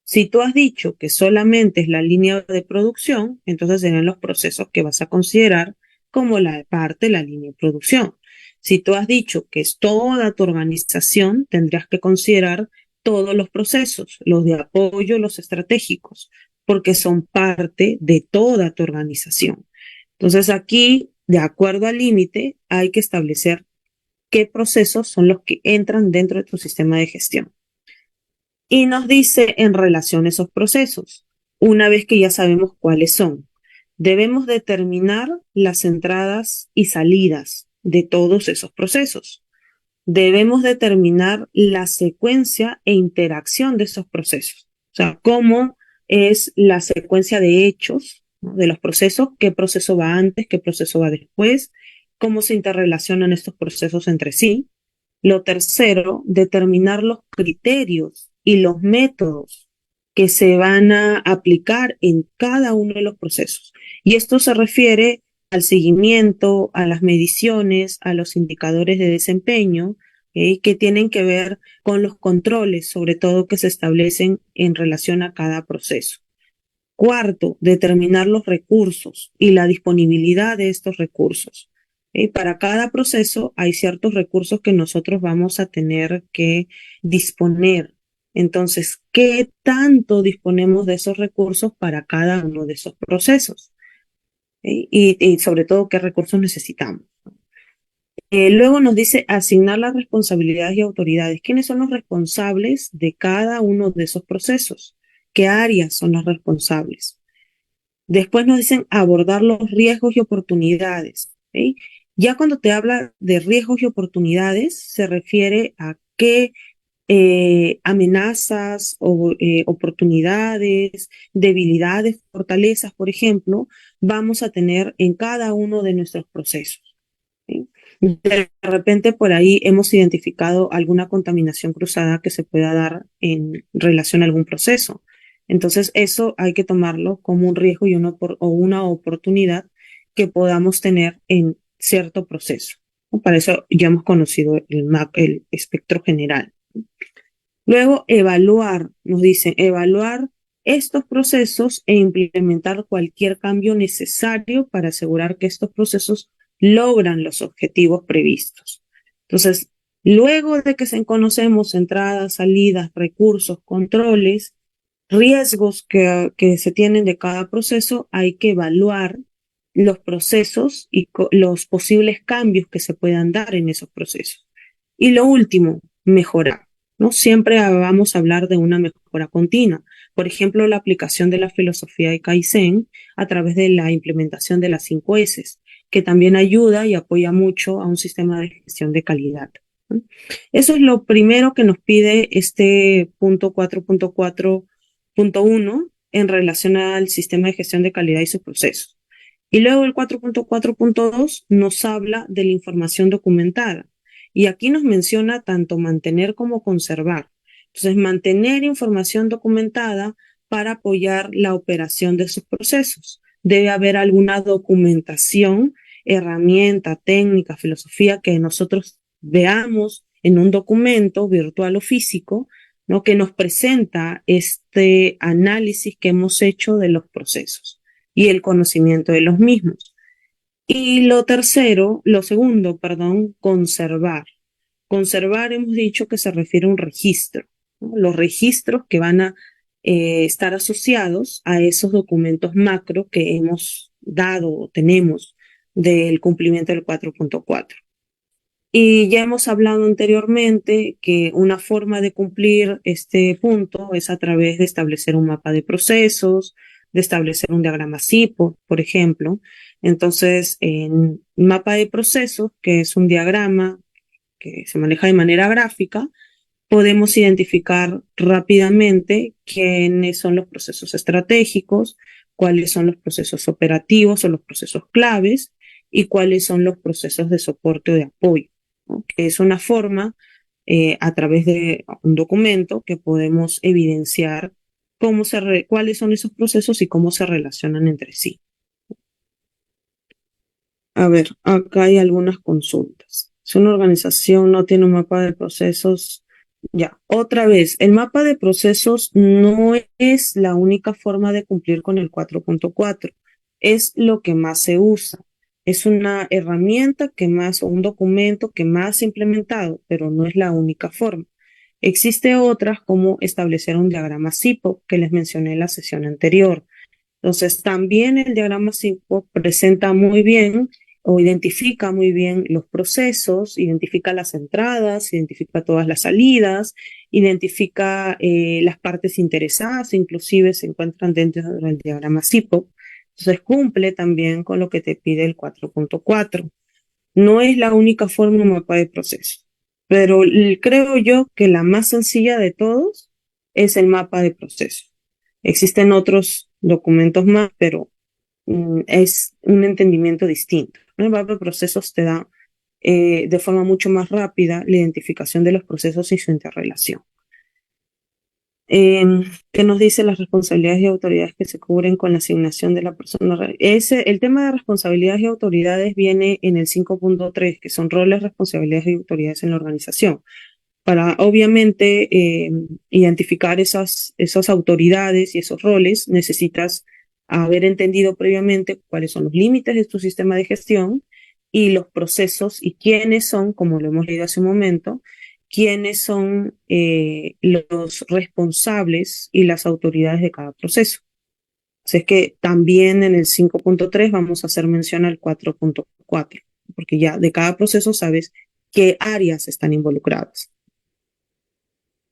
Si tú has dicho que solamente es la línea de producción, entonces serían los procesos que vas a considerar como la parte de la línea de producción. Si tú has dicho que es toda tu organización, tendrías que considerar todos los procesos, los de apoyo, los estratégicos, porque son parte de toda tu organización. Entonces aquí, de acuerdo al límite, hay que establecer qué procesos son los que entran dentro de tu sistema de gestión. Y nos dice en relación a esos procesos, una vez que ya sabemos cuáles son, debemos determinar las entradas y salidas de todos esos procesos. Debemos determinar la secuencia e interacción de esos procesos. O sea, cómo es la secuencia de hechos, ¿no?, de los procesos, qué proceso va antes, qué proceso va después, cómo se interrelacionan estos procesos entre sí. Lo tercero, determinar los criterios y los métodos que se van a aplicar en cada uno de los procesos. Y esto se refiere al seguimiento, a las mediciones, a los indicadores de desempeño, que tienen que ver con los controles, sobre todo que se establecen en relación a cada proceso. Cuarto, determinar los recursos y la disponibilidad de estos recursos. Para cada proceso hay ciertos recursos que nosotros vamos a tener que disponer. Entonces, ¿qué tanto disponemos de esos recursos para cada uno de esos procesos? Y sobre todo, ¿qué recursos necesitamos? Luego nos dice asignar las responsabilidades y autoridades. ¿Quiénes son los responsables de cada uno de esos procesos? ¿Qué áreas son las responsables? Después nos dicen abordar los riesgos y oportunidades, ¿sí? Ya cuando te habla de riesgos y oportunidades, se refiere a qué amenazas o oportunidades, debilidades, fortalezas, por ejemplo, vamos a tener en cada uno de nuestros procesos, ¿sí? De repente por ahí hemos identificado alguna contaminación cruzada que se pueda dar en relación a algún proceso. Entonces, eso hay que tomarlo como un riesgo y o una oportunidad que podamos tener en cierto proceso, ¿no? Para eso ya hemos conocido el espectro general. Luego, evaluar, nos dicen, evaluar estos procesos e implementar cualquier cambio necesario para asegurar que estos procesos logran los objetivos previstos. Entonces, luego de que se conocemos entradas, salidas, recursos, controles, riesgos que se tienen de cada proceso, hay que evaluar los procesos y los posibles cambios que se puedan dar en esos procesos. Y lo último, mejorar, ¿no? Siempre vamos a hablar de una mejora continua. Por ejemplo, la aplicación de la filosofía de Kaizen a través de la implementación de las 5 S, que también ayuda y apoya mucho a un sistema de gestión de calidad, ¿no? Eso es lo primero que nos pide este punto 4.4.1 en relación al sistema de gestión de calidad y sus procesos. Y luego el 4.4.2 nos habla de la información documentada. Y aquí nos menciona tanto mantener como conservar. Entonces, mantener información documentada para apoyar la operación de sus procesos. Debe haber alguna documentación, herramienta, técnica, filosofía que nosotros veamos en un documento virtual o físico, ¿no? Que nos presenta este análisis que hemos hecho de los procesos y el conocimiento de los mismos. Y lo segundo, perdón, conservar. Conservar hemos dicho que se refiere a un registro, ¿no? Los registros que van a estar asociados a esos documentos macro que hemos dado o tenemos del cumplimiento del 4.4. Y ya hemos hablado anteriormente que una forma de cumplir este punto es a través de establecer un mapa de procesos, de establecer un diagrama SIPO, por ejemplo. Entonces, en mapa de procesos, que es un diagrama que se maneja de manera gráfica, podemos identificar rápidamente quiénes son los procesos estratégicos, cuáles son los procesos operativos o los procesos claves y cuáles son los procesos de soporte o de apoyo, ¿no? Que es una forma, a través de un documento, que podemos evidenciar cuáles son esos procesos y cómo se relacionan entre sí. A ver, acá hay algunas consultas. Si una organización no tiene un mapa de procesos, ya, otra vez, el mapa de procesos no es la única forma de cumplir con el 4.4, es lo que más se usa. Es una herramienta que más, o un documento que más se ha implementado, pero no es la única forma. Existe otras como establecer un diagrama SIPO que les mencioné en la sesión anterior. Entonces, también el diagrama SIPO presenta muy bien o identifica muy bien los procesos, identifica las entradas, identifica todas las salidas, identifica las partes interesadas, inclusive se encuentran dentro del diagrama SIPO. Entonces, cumple también con lo que te pide el 4.4. No es la única forma de mapa de proceso, pero creo yo que la más sencilla de todos es el mapa de proceso. Existen otros documentos más, pero es un entendimiento distinto, ¿no? El mapa de procesos te da de forma mucho más rápida la identificación de los procesos y su interrelación. ¿Qué nos dice las responsabilidades y autoridades que se cubren con la asignación de la persona? El tema de responsabilidades y autoridades viene en el 5.3, que son roles, responsabilidades y autoridades en la organización. Para obviamente identificar esas autoridades y esos roles, necesitas haber entendido previamente cuáles son los límites de tu sistema de gestión y los procesos y quiénes son, como lo hemos leído hace un momento, quiénes son los responsables y las autoridades de cada proceso. Así es que también en el 5.3 vamos a hacer mención al 4.4, porque ya de cada proceso sabes qué áreas están involucradas.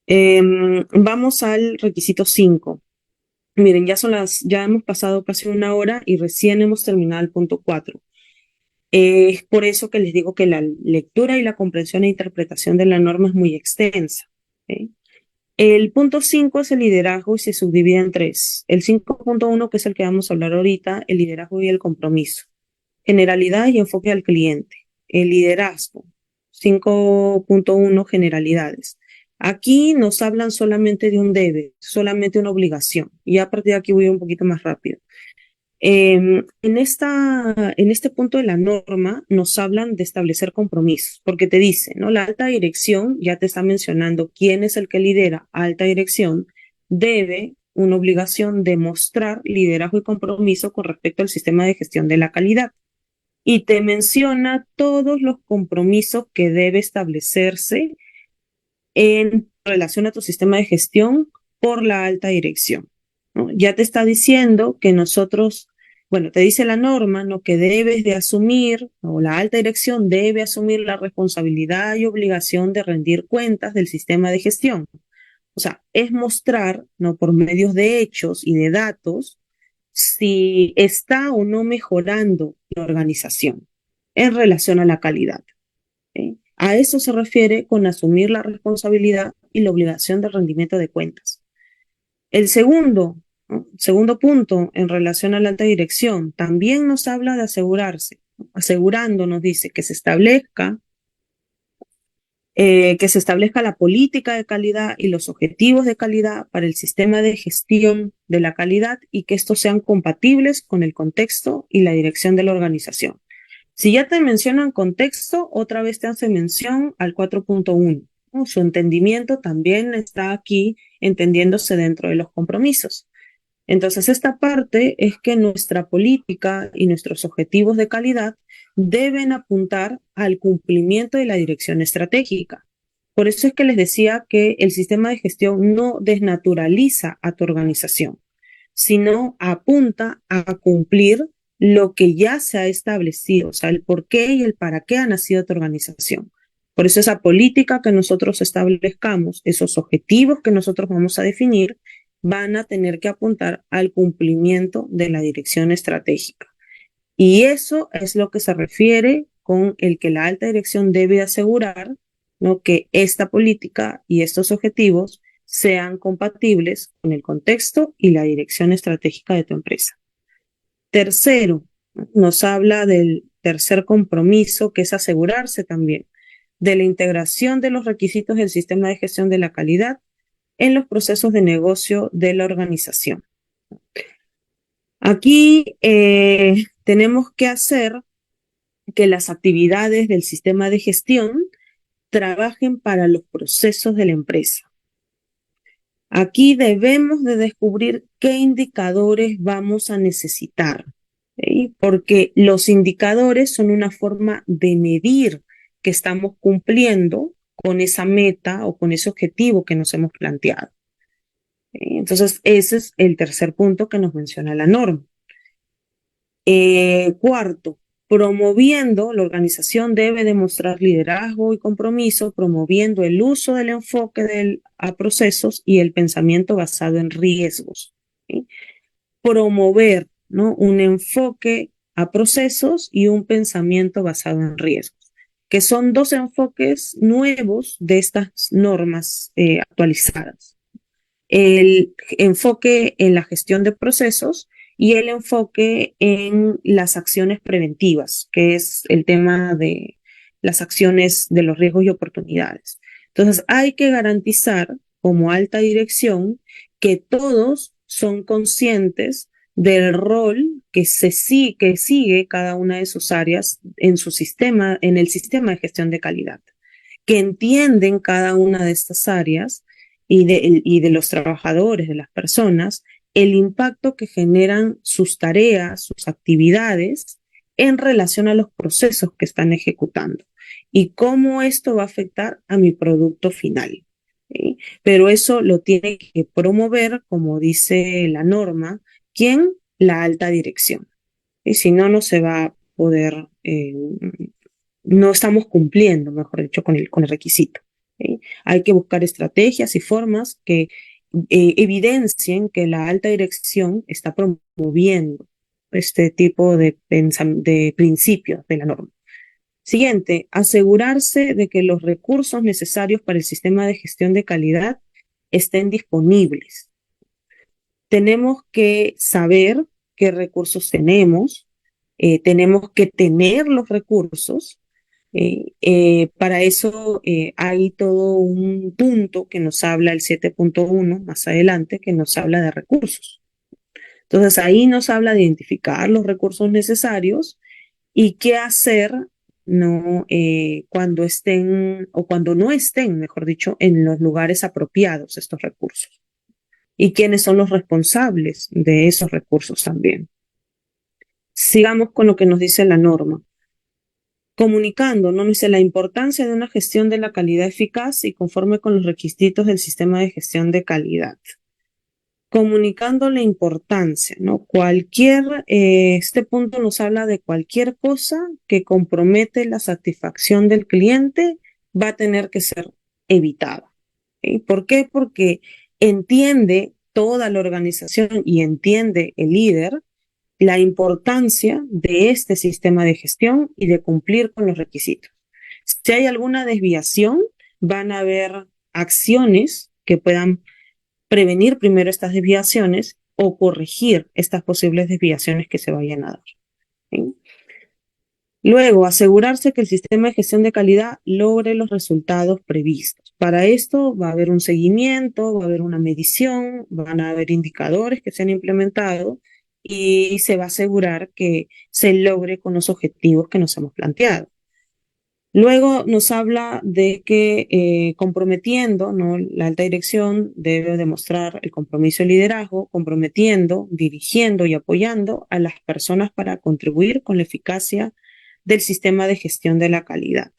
Vamos al requisito 5. Miren, ya hemos pasado casi una hora y recién hemos terminado el punto 4. Es por eso que les digo que la lectura y la comprensión e interpretación de la norma es muy extensa, ¿ok? El punto 5 es el liderazgo y se subdivide en 3. El 5.1, que es el que vamos a hablar ahorita, el liderazgo y el compromiso. Generalidad y enfoque al cliente. el liderazgo. 5.1 generalidades. Aquí nos hablan solamente de un debe, solamente una obligación. Y a partir de aquí voy un poquito más rápido. En este punto de la norma nos hablan de establecer compromisos, porque te dice, ¿no? La alta dirección ya te está mencionando quién es el que lidera. Alta dirección debe una obligación de mostrar liderazgo y compromiso con respecto al sistema de gestión de la calidad. Y te menciona todos los compromisos que debe establecerse en relación a tu sistema de gestión por la alta dirección, ¿no? Ya te está diciendo que nosotros, bueno, te dice la norma, ¿no? Que debes de asumir, o la alta dirección debe asumir la responsabilidad y obligación de rendir cuentas del sistema de gestión. O sea, es mostrar, ¿no? Por medios de hechos y de datos, si está o no mejorando la organización en relación a la calidad. ¿Sí? A eso se refiere con asumir la responsabilidad y la obligación de rendimiento de cuentas. El segundo, ¿no? Segundo punto en relación a la alta dirección, también nos habla de asegurarse, ¿no? Asegurando, nos dice que se establezca la política de calidad y los objetivos de calidad para el sistema de gestión de la calidad y que estos sean compatibles con el contexto y la dirección de la organización. Si ya te mencionan contexto, otra vez te hace mención al 4.1, ¿no? Su entendimiento también está aquí entendiéndose dentro de los compromisos. Entonces, esta parte es que nuestra política y nuestros objetivos de calidad deben apuntar al cumplimiento de la dirección estratégica. Por eso es que les decía que el sistema de gestión no desnaturaliza a tu organización, sino apunta a cumplir lo que ya se ha establecido, o sea, el por qué y el para qué ha nacido tu organización. Por eso esa política que nosotros establezcamos, esos objetivos que nosotros vamos a definir, van a tener que apuntar al cumplimiento de la dirección estratégica. Y eso es lo que se refiere con el que la alta dirección debe asegurar, ¿no? Que esta política y estos objetivos sean compatibles con el contexto y la dirección estratégica de tu empresa. Tercero, nos habla del tercer compromiso, que es asegurarse también de la integración de los requisitos del sistema de gestión de la calidad en los procesos de negocio de la organización. Aquí tenemos que hacer que las actividades del sistema de gestión trabajen para los procesos de la empresa. Aquí debemos de descubrir qué indicadores vamos a necesitar, ¿sí? Porque los indicadores son una forma de medir que estamos cumpliendo con esa meta o con ese objetivo que nos hemos planteado. Entonces, ese es el tercer punto que nos menciona la norma. Cuarto, promoviendo, la organización debe demostrar liderazgo y compromiso, promoviendo el uso del enfoque a procesos y el pensamiento basado en riesgos, ¿sí? Promover, ¿no? Un enfoque a procesos y un pensamiento basado en riesgos, que son dos enfoques nuevos de estas normas actualizadas. El enfoque en la gestión de procesos y el enfoque en las acciones preventivas, que es el tema de las acciones de los riesgos y oportunidades. Entonces, hay que garantizar como alta dirección que todos son conscientes del rol que sigue cada una de sus áreas en su sistema, en el sistema de gestión de calidad, que entienden cada una de estas áreas y de los trabajadores, de las personas, el impacto que generan sus tareas, sus actividades en relación a los procesos que están ejecutando y cómo esto va a afectar a mi producto final, ¿sí? Pero eso lo tiene que promover, como dice la norma, ¿quién? La alta dirección. Y si no, no se va a poder, no estamos cumpliendo, mejor dicho, con el requisito, ¿sí? Hay que buscar estrategias y formas que evidencien que la alta dirección está promoviendo este tipo de principios de la norma. Siguiente, asegurarse de que los recursos necesarios para el sistema de gestión de calidad estén disponibles. Tenemos que saber qué recursos tenemos que tener los recursos Para eso hay todo un punto que nos habla el 7.1 más adelante, que nos habla de recursos. Entonces ahí nos habla de identificar los recursos necesarios y qué hacer, ¿no? Cuando estén o cuando no estén, mejor dicho, en los lugares apropiados estos recursos. Y quiénes son los responsables de esos recursos también. Sigamos con lo que nos dice la norma. Comunicando, ¿no? Dice la importancia de una gestión de la calidad eficaz y conforme con los requisitos del sistema de gestión de calidad. Comunicando la importancia, ¿no? Este punto nos habla de cualquier cosa que compromete la satisfacción del cliente va a tener que ser evitada. ¿Sí? ¿Por qué? Porque entiende toda la organización y entiende el líder la importancia de este sistema de gestión y de cumplir con los requisitos. Si hay alguna desviación, van a haber acciones que puedan prevenir primero estas desviaciones o corregir estas posibles desviaciones que se vayan a dar. ¿Sí? Luego, asegurarse que el sistema de gestión de calidad logre los resultados previstos. Para esto va a haber un seguimiento, va a haber una medición, van a haber indicadores que se han implementado y se va a asegurar que se logre con los objetivos que nos hemos planteado. Luego nos habla de que comprometiendo, ¿no? La alta dirección debe demostrar el compromiso de liderazgo, comprometiendo, dirigiendo y apoyando a las personas para contribuir con la eficacia del sistema de gestión de la calidad.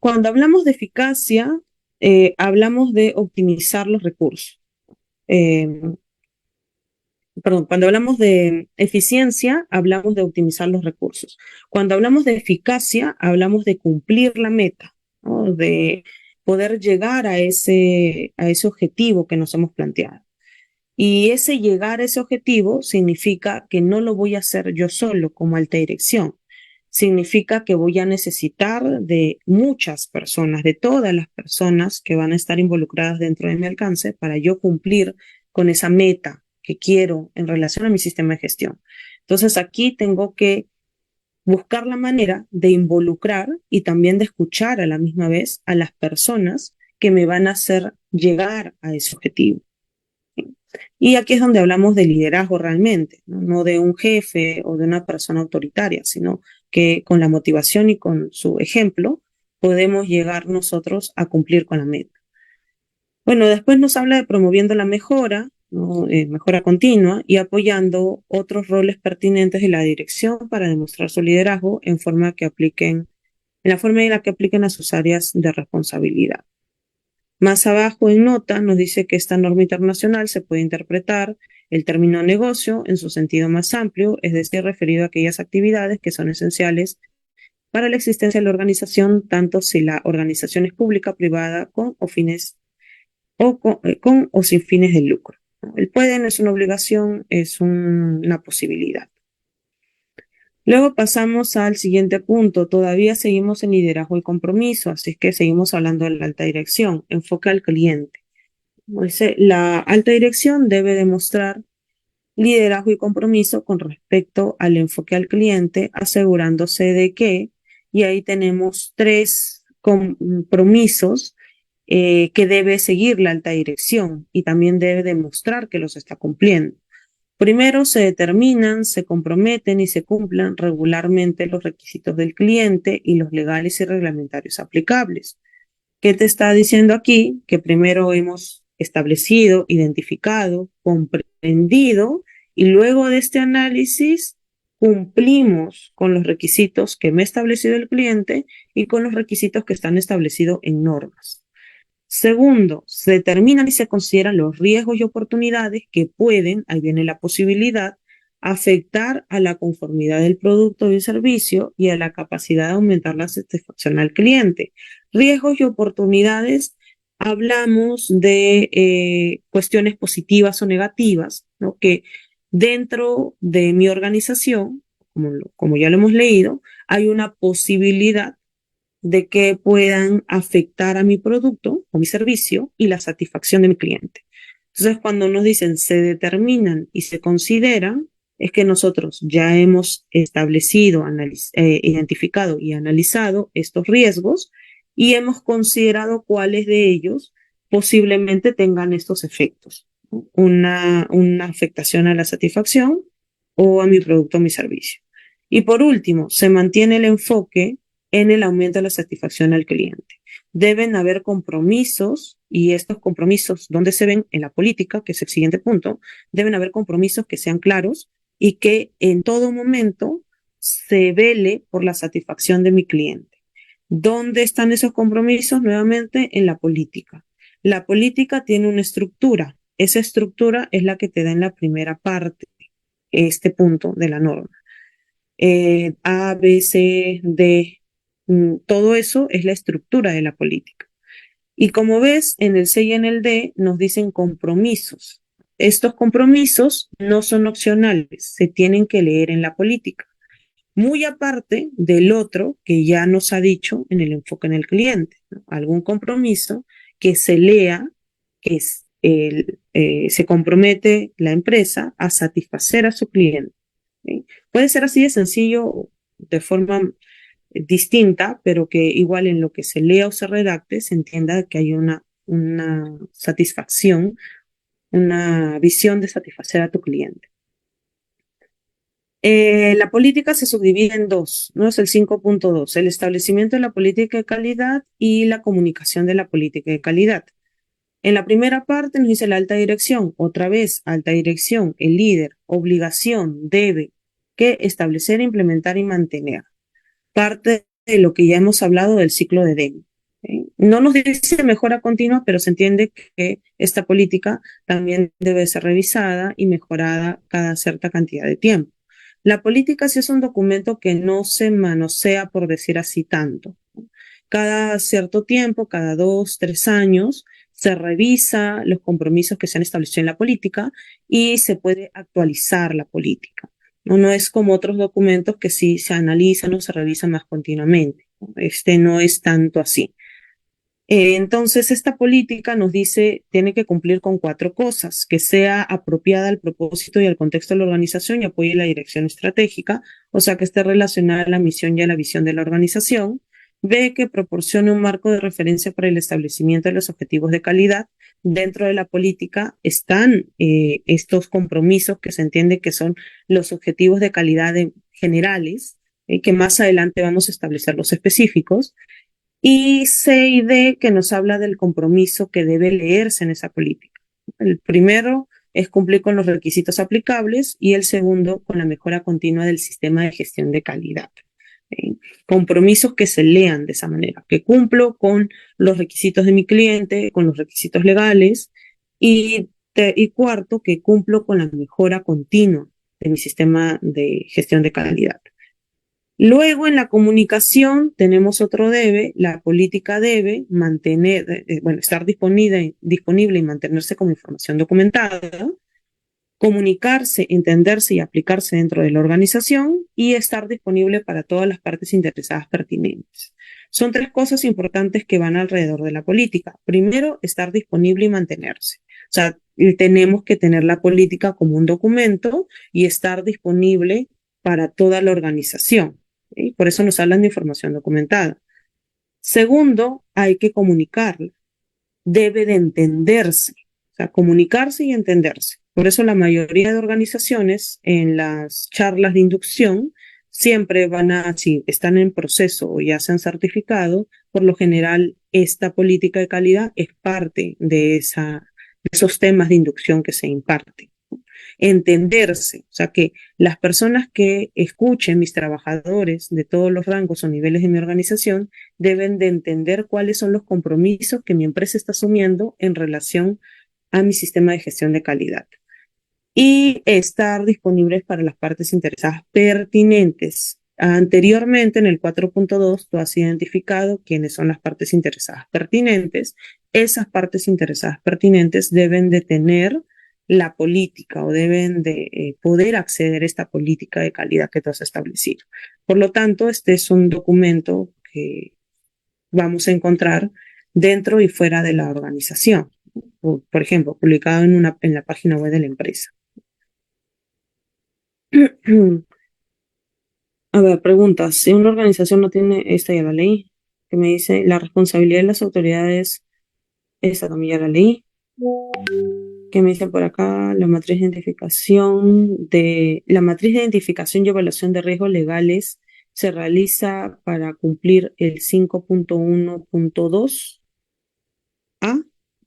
Cuando hablamos de eficacia, hablamos de optimizar los recursos. Cuando hablamos de eficiencia, hablamos de optimizar los recursos. Cuando hablamos de eficacia, hablamos de cumplir la meta, ¿no? De poder llegar a ese objetivo que nos hemos planteado. Y ese llegar a ese objetivo significa que no lo voy a hacer yo solo como alta dirección. Significa que voy a necesitar de muchas personas, de todas las personas que van a estar involucradas dentro de mi alcance para yo cumplir con esa meta que quiero en relación a mi sistema de gestión. Entonces aquí tengo que buscar la manera de involucrar y también de escuchar a la misma vez a las personas que me van a hacer llegar a ese objetivo. Y aquí es donde hablamos de liderazgo realmente, ¿no? No de un jefe o de una persona autoritaria, sino que con la motivación y con su ejemplo podemos llegar nosotros a cumplir con la meta. Bueno, después nos habla de promoviendo la mejora, ¿no? Mejora continua y apoyando otros roles pertinentes de la dirección para demostrar su liderazgo en la forma en la que apliquen a sus áreas de responsabilidad. Más abajo en nota nos dice que esta norma internacional se puede interpretar el término negocio en su sentido más amplio, es decir, referido a aquellas actividades que son esenciales para la existencia de la organización, tanto si la organización es pública, privada, con o sin fines de lucro. El puede no es una obligación, es una posibilidad. Luego pasamos al siguiente punto. Todavía seguimos en liderazgo y compromiso, así que seguimos hablando de la alta dirección. Enfoque al cliente. Como dice, la alta dirección debe demostrar liderazgo y compromiso con respecto al enfoque al cliente, asegurándose de que, y ahí tenemos 3 compromisos que debe seguir la alta dirección y también debe demostrar que los está cumpliendo. Primero, se determinan, se comprometen y se cumplan regularmente los requisitos del cliente y los legales y reglamentarios aplicables. ¿Qué te está diciendo aquí? Que primero hemos establecido, identificado, comprendido y luego de este análisis cumplimos con los requisitos que me ha establecido el cliente y con los requisitos que están establecidos en normas. Segundo, se determinan y se consideran los riesgos y oportunidades que pueden, ahí viene la posibilidad, afectar a la conformidad del producto y servicio y a la capacidad de aumentar la satisfacción al cliente. Riesgos y oportunidades, hablamos de cuestiones positivas o negativas, ¿no? Que dentro de mi organización, como ya lo hemos leído, hay una posibilidad de que puedan afectar a mi producto o mi servicio y la satisfacción de mi cliente. Entonces, cuando nos dicen se determinan y se consideran, es que nosotros ya hemos establecido, identificado y analizado estos riesgos y hemos considerado cuáles de ellos posiblemente tengan estos efectos, ¿no? Una afectación a la satisfacción o a mi producto o mi servicio. Y por último, se mantiene el enfoque en el aumento de la satisfacción al cliente. Deben haber compromisos, y estos compromisos, ¿dónde se ven? En la política, que es el siguiente punto. Deben haber compromisos que sean claros y que en todo momento se vele por la satisfacción de mi cliente. ¿Dónde están esos compromisos? Nuevamente, en la política. La política tiene una estructura. Esa estructura es la que te da en la primera parte, este punto de la norma. A, B, C, D, todo eso es la estructura de la política. Y como ves, en el C y en el D nos dicen compromisos. Estos compromisos no son opcionales, se tienen que leer en la política. Muy aparte del otro que ya nos ha dicho en el enfoque en el cliente, ¿no? Algún compromiso que se lea, que se compromete la empresa a satisfacer a su cliente, ¿sí? Puede ser así de sencillo, de forma distinta, pero que igual en lo que se lea o se redacte se entienda que hay una satisfacción, una visión de satisfacer a tu cliente. La política se subdivide en dos, ¿no? Es el 5.2, el establecimiento de la política de calidad y la comunicación de la política de calidad. En la primera parte nos dice la alta dirección, otra vez, alta dirección, el líder, obligación, debe que establecer, implementar y mantener. Parte de lo que ya hemos hablado del ciclo de Deming. No nos dice mejora continua, pero se entiende que esta política también debe ser revisada y mejorada cada cierta cantidad de tiempo. La política sí es un documento que no se manosea, por decir así, tanto. Cada cierto tiempo, cada 2, 3 años, se revisa los compromisos que se han establecido en la política y se puede actualizar la política. No es como otros documentos que sí se analizan o se revisan más continuamente. Este no es tanto así. Entonces, esta política nos dice, tiene que cumplir con 4 cosas: que sea apropiada al propósito y al contexto de la organización y apoye la dirección estratégica, o sea, que esté relacionada a la misión y a la visión de la organización. B, que proporcione un marco de referencia para el establecimiento de los objetivos de calidad. Dentro de la política están estos compromisos que se entiende que son los objetivos de calidad generales, que más adelante vamos a establecer los específicos. Y C y D, que nos habla del compromiso que debe leerse en esa política. El primero es cumplir con los requisitos aplicables y el segundo con la mejora continua del sistema de gestión de calidad. Compromisos que se lean de esa manera, que cumplo con los requisitos de mi cliente, con los requisitos legales, y cuarto, que cumplo con la mejora continua de mi sistema de gestión de calidad. Luego, en la comunicación tenemos otro debe. La política debe mantener, estar disponible y mantenerse como información documentada, comunicarse, entenderse y aplicarse dentro de la organización y estar disponible para todas las partes interesadas pertinentes. Son 3 cosas importantes que van alrededor de la política. Primero, estar disponible y mantenerse. O sea, tenemos que tener la política como un documento y estar disponible para toda la organización. ¿Sí? Por eso nos hablan de información documentada. Segundo, hay que comunicarla. Debe de entenderse. O sea, comunicarse y entenderse. Por eso la mayoría de organizaciones en las charlas de inducción siempre si están en proceso o ya se han certificado, por lo general esta política de calidad es parte de esos temas de inducción que se imparten. Entenderse, o sea, que las personas que escuchen, mis trabajadores de todos los rangos o niveles de mi organización, deben de entender cuáles son los compromisos que mi empresa está asumiendo en relación a mi sistema de gestión de calidad. Y estar disponibles para las partes interesadas pertinentes. Anteriormente, en el 4.2, tú has identificado quiénes son las partes interesadas pertinentes. Esas partes interesadas pertinentes deben de tener la política o deben de poder acceder a esta política de calidad que tú has establecido. Por lo tanto, este es un documento que vamos a encontrar dentro y fuera de la organización. Por ejemplo, publicado en la página web de la empresa. A ver, preguntas. Si una organización no tiene, esta ya la leí, que me dice la responsabilidad de las autoridades, esta también ya la leí. Que me dice por acá? La matriz de identificación y evaluación de riesgos legales se realiza para cumplir el 5.1.2 A,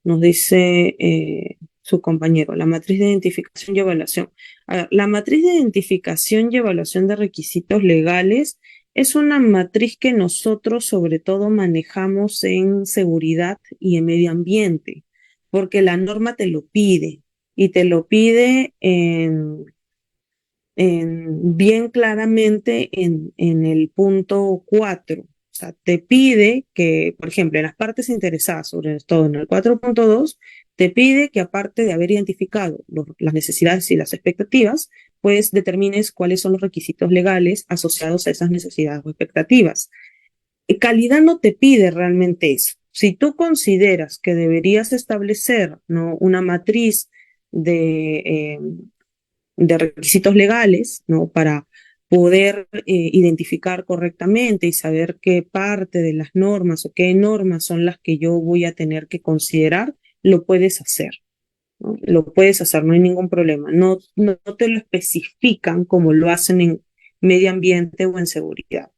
nos dice su compañero, la matriz de identificación y evaluación. A ver, la matriz de identificación y evaluación de requisitos legales es una matriz que nosotros sobre todo manejamos en seguridad y en medio ambiente, porque la norma te lo pide y te lo pide bien claramente en el punto 4. O sea, te pide que, por ejemplo, en las partes interesadas, sobre todo en el 4.2, te pide que aparte de haber identificado las necesidades y las expectativas, pues determines cuáles son los requisitos legales asociados a esas necesidades o expectativas. Calidad no te pide realmente eso. Si tú consideras que deberías establecer, ¿no?, una matriz de, de requisitos legales, ¿no?, para poder identificar correctamente y saber qué parte de las normas o qué normas son las que yo voy a tener que considerar, lo puedes hacer, ¿no? Lo puedes hacer, no hay ningún problema. No te lo especifican como lo hacen en medio ambiente o en seguridad.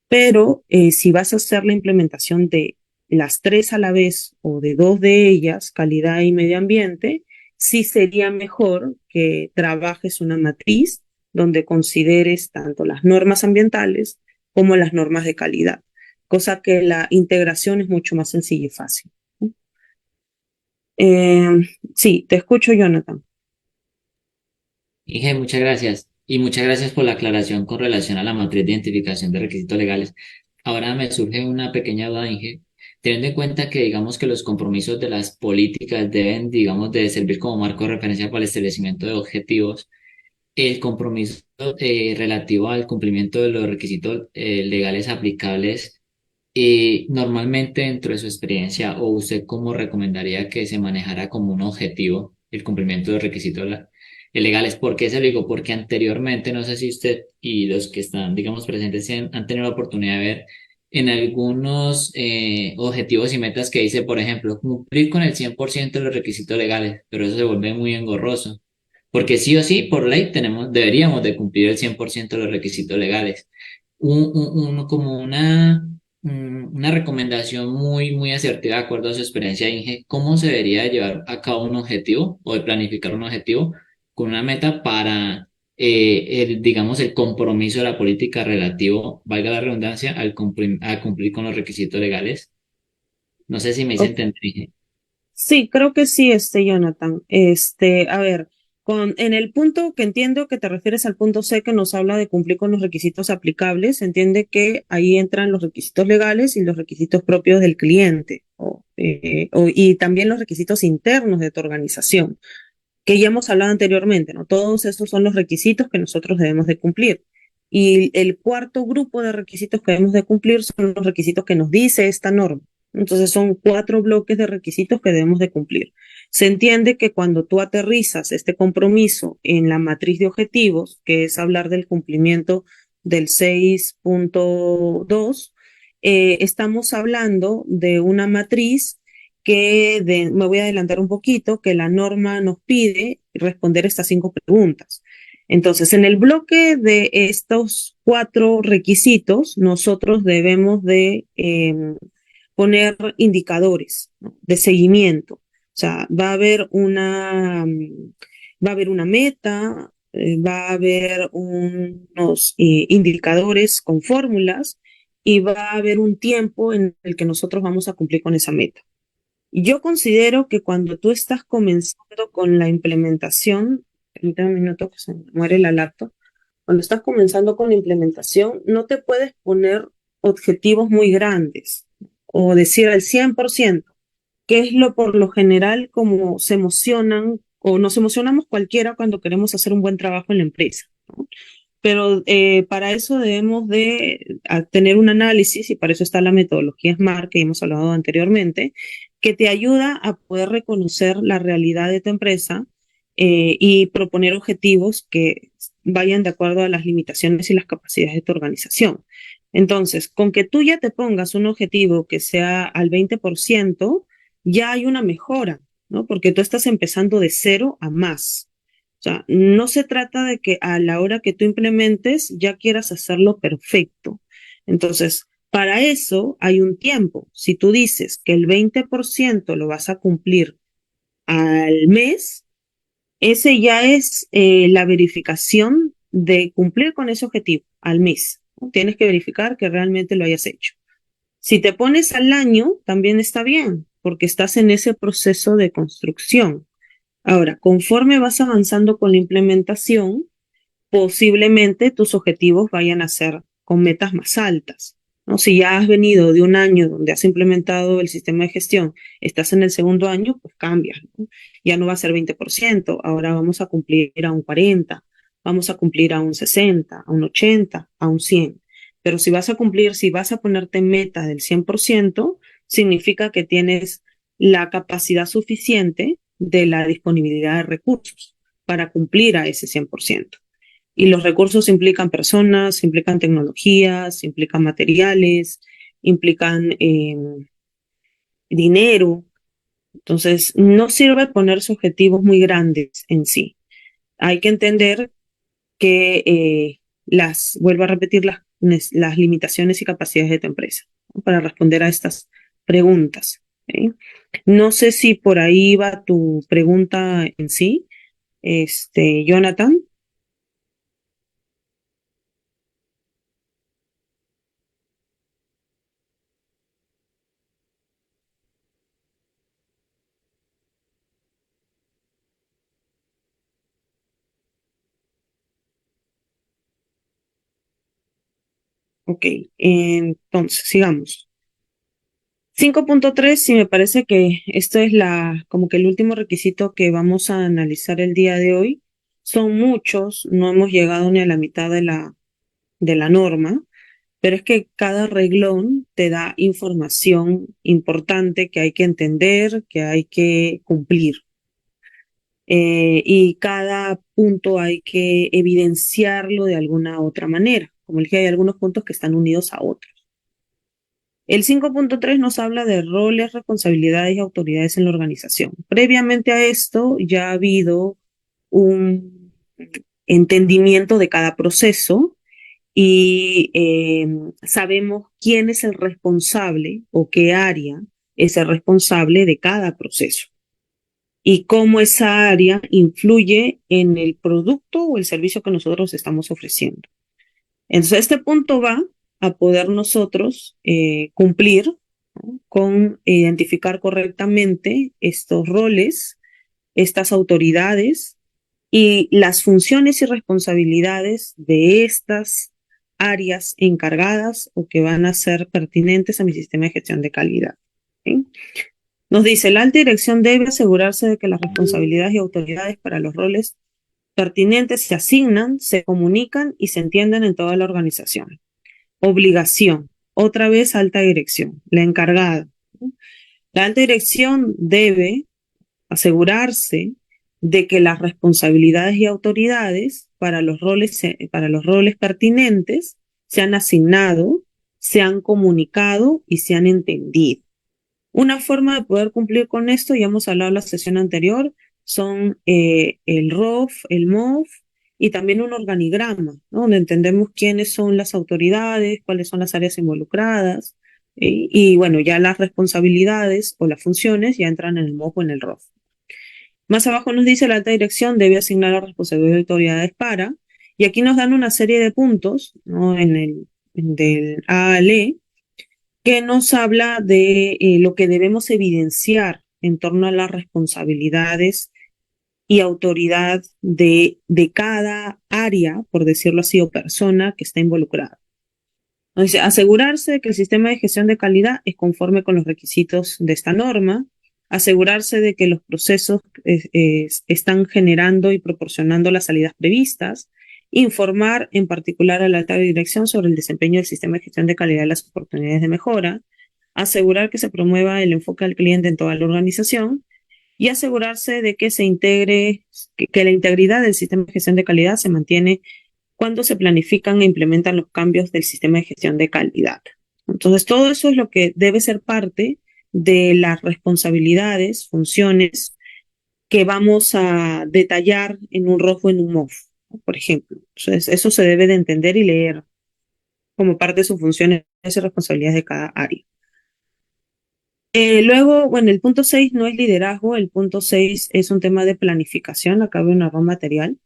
Pero si vas a hacer la implementación de las tres a la vez o de dos de ellas, calidad y medio ambiente, sí sería mejor que trabajes una matriz donde consideres tanto las normas ambientales como las normas de calidad, cosa que la integración es mucho más sencilla y fácil. Eh, sí, te escucho, Jonathan. Inge, muchas gracias. Y muchas gracias por la aclaración con relación a la matriz de identificación de requisitos legales. Ahora me surge una pequeña duda, Inge. Teniendo en cuenta que digamos que los compromisos de las políticas deben, digamos, de servir como marco de referencia para el establecimiento de objetivos, el compromiso relativo al cumplimiento de los requisitos legales aplicables, normalmente dentro de su experiencia, o usted cómo recomendaría que se manejara como un objetivo el cumplimiento de requisitos legales. ¿Por qué se lo digo? Porque anteriormente, no sé si usted y los que están, digamos, presentes han tenido la oportunidad de ver en algunos objetivos y metas que dice, por ejemplo, cumplir con el 100% de los requisitos legales, pero eso se vuelve muy engorroso. Porque sí o sí, por ley, deberíamos de cumplir el 100% de los requisitos legales. Como una recomendación muy, muy asertiva de acuerdo a su experiencia, Inge, ¿cómo se debería de llevar a cabo un objetivo o de planificar un objetivo con una meta para, digamos, el compromiso de la política relativo, valga la redundancia, a cumplir con los requisitos legales? No sé si me hice O- entender, Inge. Sí, creo que sí, Jonathan. A ver, en el punto que entiendo que te refieres al punto C que nos habla de cumplir con los requisitos aplicables, se entiende que ahí entran los requisitos legales y los requisitos propios del cliente, y también los requisitos internos de tu organización, que ya hemos hablado anteriormente, ¿no? Todos esos son los requisitos que nosotros debemos de cumplir. Y el cuarto grupo de requisitos que debemos de cumplir son los requisitos que nos dice esta norma. Entonces son 4 bloques de requisitos que debemos de cumplir. Se entiende que cuando tú aterrizas este compromiso en la matriz de objetivos, que es hablar del cumplimiento del 6.2, estamos hablando de una matriz me voy a adelantar un poquito, que la norma nos pide responder estas 5 preguntas. Entonces, en el bloque de estos 4 requisitos, nosotros debemos de poner indicadores, ¿no?, de seguimiento. O sea, va a haber una meta, va a haber unos indicadores con fórmulas y va a haber un tiempo en el que nosotros vamos a cumplir con esa meta. Yo considero que cuando tú estás comenzando con la implementación, permítame un minuto que se me muere la laptop, cuando estás comenzando con la implementación, no te puedes poner objetivos muy grandes o decir al 100%, que es lo por lo general como se emocionan o nos emocionamos cualquiera cuando queremos hacer un buen trabajo en la empresa, ¿no? Pero para eso debemos de tener un análisis y para eso está la metodología SMART que hemos hablado anteriormente, que te ayuda a poder reconocer la realidad de tu empresa y proponer objetivos que vayan de acuerdo a las limitaciones y las capacidades de tu organización. Entonces, con que tú ya te pongas un objetivo que sea al 20%, ya hay una mejora, ¿no? Porque tú estás empezando de cero a más. O sea, no se trata de que a la hora que tú implementes ya quieras hacerlo perfecto. Entonces, para eso hay un tiempo. Si tú dices que el 20% lo vas a cumplir al mes, ese ya es la verificación de cumplir con ese objetivo al mes, ¿no? Tienes que verificar que realmente lo hayas hecho. Si te pones al año, también está bien, porque estás en ese proceso de construcción. Ahora, conforme vas avanzando con la implementación, posiblemente tus objetivos vayan a ser con metas más altas, ¿no? Si ya has venido de un año donde has implementado el sistema de gestión, estás en el segundo año, pues cambias, ¿no? Ya no va a ser 20%, ahora vamos a cumplir a un 40%, vamos a cumplir a un 60%, a un 80%, a un 100%. Pero si vas a cumplir, si vas a ponerte metas del 100%, significa que tienes la capacidad suficiente de la disponibilidad de recursos para cumplir a ese 100%. Y los recursos implican personas, implican tecnologías, implican materiales, implican dinero. Entonces, no sirve ponerse objetivos muy grandes en sí. Hay que entender que vuelvo a repetir, las limitaciones y capacidades de tu empresa, ¿no? Para responder a estas preguntas. ¿Sí? No sé si por ahí va tu pregunta en sí, Jonathan. Ok, entonces, sigamos. 5.3, sí me parece que esto es como que el último requisito que vamos a analizar el día de hoy. Son muchos, no hemos llegado ni a la mitad de la norma, pero es que cada reglón te da información importante que hay que entender, que hay que cumplir. Y cada punto hay que evidenciarlo de alguna otra manera. Como les dije, hay algunos puntos que están unidos a otros. El 5.3 nos habla de roles, responsabilidades y autoridades en la organización. Previamente a esto ya ha habido un entendimiento de cada proceso y sabemos quién es el responsable o qué área es el responsable de cada proceso y cómo esa área influye en el producto o el servicio que nosotros estamos ofreciendo. Entonces, este punto va a poder nosotros cumplir, ¿no? Con identificar correctamente estos roles, estas autoridades y las funciones y responsabilidades de estas áreas encargadas o que van a ser pertinentes a mi sistema de gestión de calidad. ¿Sí? Nos dice, la alta dirección debe asegurarse de que las responsabilidades y autoridades para los roles pertinentes se asignan, se comunican y se entienden en toda la organización. Obligación, otra vez alta dirección, la encargada, ¿no? La alta dirección debe asegurarse de que las responsabilidades y autoridades para los roles pertinentes se han asignado, se han comunicado y se han entendido. Una forma de poder cumplir con esto, ya hemos hablado en la sesión anterior, son el ROF, el MOF y también un organigrama, ¿no? Donde entendemos quiénes son las autoridades, cuáles son las áreas involucradas, y bueno, ya las responsabilidades o las funciones ya entran en el MOF o en el ROF. Más abajo nos dice la alta dirección debe asignar las responsabilidades y autoridades para, y aquí nos dan una serie de puntos, ¿no? Del A al E, que nos habla de lo que debemos evidenciar en torno a las responsabilidades y autoridad de cada área, por decirlo así, o persona que está involucrada. Entonces, asegurarse de que el sistema de gestión de calidad es conforme con los requisitos de esta norma, asegurarse de que los procesos están generando y proporcionando las salidas previstas, informar en particular a la alta dirección sobre el desempeño del sistema de gestión de calidad y las oportunidades de mejora, asegurar que se promueva el enfoque al cliente en toda la organización y asegurarse de que se integre, que la integridad del sistema de gestión de calidad se mantiene cuando se planifican e implementan los cambios del sistema de gestión de calidad. Entonces, todo eso es lo que debe ser parte de las responsabilidades, funciones que vamos a detallar en un ROF o en un MOF, ¿no? Por ejemplo. Entonces, eso se debe de entender y leer como parte de sus funciones y responsabilidades de cada área. Luego, bueno, el punto 6 no es liderazgo, el punto 6 es un tema de planificación, acá veo un error material.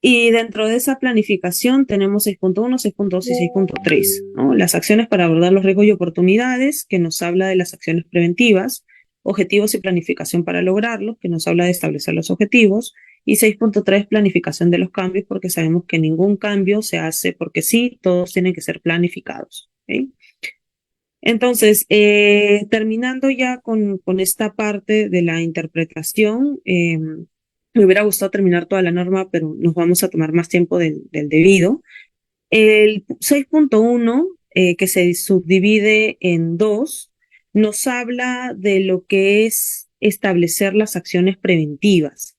Y dentro de esa planificación tenemos 6.1, 6.2 y 6.3, ¿no? Las acciones para abordar los riesgos y oportunidades, que nos habla de las acciones preventivas, objetivos y planificación para lograrlos, que nos habla de establecer los objetivos, y 6.3, planificación de los cambios, porque sabemos que ningún cambio se hace porque sí, todos tienen que ser planificados. ¿Okay? Entonces, terminando ya con esta parte de la interpretación, me hubiera gustado terminar toda la norma, pero nos vamos a tomar más tiempo del debido. El 6.1, que se subdivide en dos, nos habla de lo que es establecer las acciones preventivas,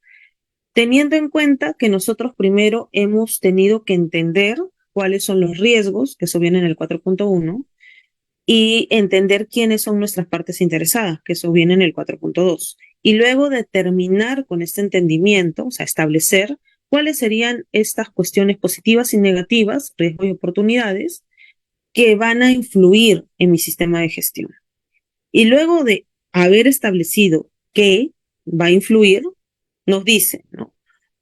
teniendo en cuenta que nosotros primero hemos tenido que entender cuáles son los riesgos, que eso viene en el 4.1, y entender quiénes son nuestras partes interesadas, que eso viene en el 4.2. Y luego determinar con este entendimiento, o sea, establecer cuáles serían estas cuestiones positivas y negativas, riesgos y oportunidades, que van a influir en mi sistema de gestión. Y luego de haber establecido qué va a influir, nos dice, ¿no?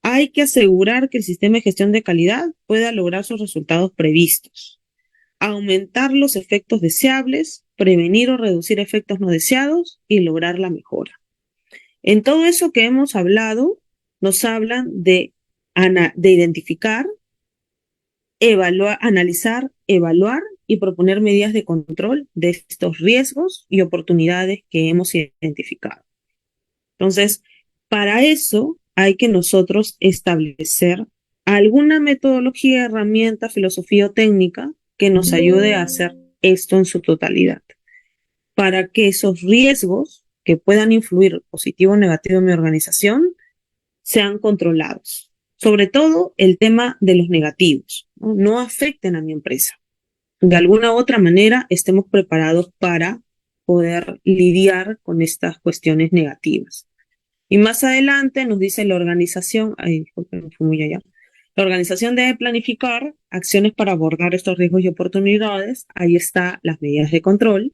Hay que asegurar que el sistema de gestión de calidad pueda lograr sus resultados previstos, aumentar los efectos deseables, prevenir o reducir efectos no deseados y lograr la mejora. En todo eso que hemos hablado, nos hablan de identificar, analizar, evaluar y proponer medidas de control de estos riesgos y oportunidades que hemos identificado. Entonces, para eso hay que nosotros establecer alguna metodología, herramienta, filosofía o técnica que nos ayude a hacer esto en su totalidad, para que esos riesgos que puedan influir positivo o negativo en mi organización sean controlados. Sobre todo el tema de los negativos, ¿no? No afecten a mi empresa. De alguna u otra manera estemos preparados para poder lidiar con estas cuestiones negativas. Y más adelante nos dice la organización, disculpen, me fui muy allá. La organización debe planificar acciones para abordar estos riesgos y oportunidades. Ahí está las medidas de control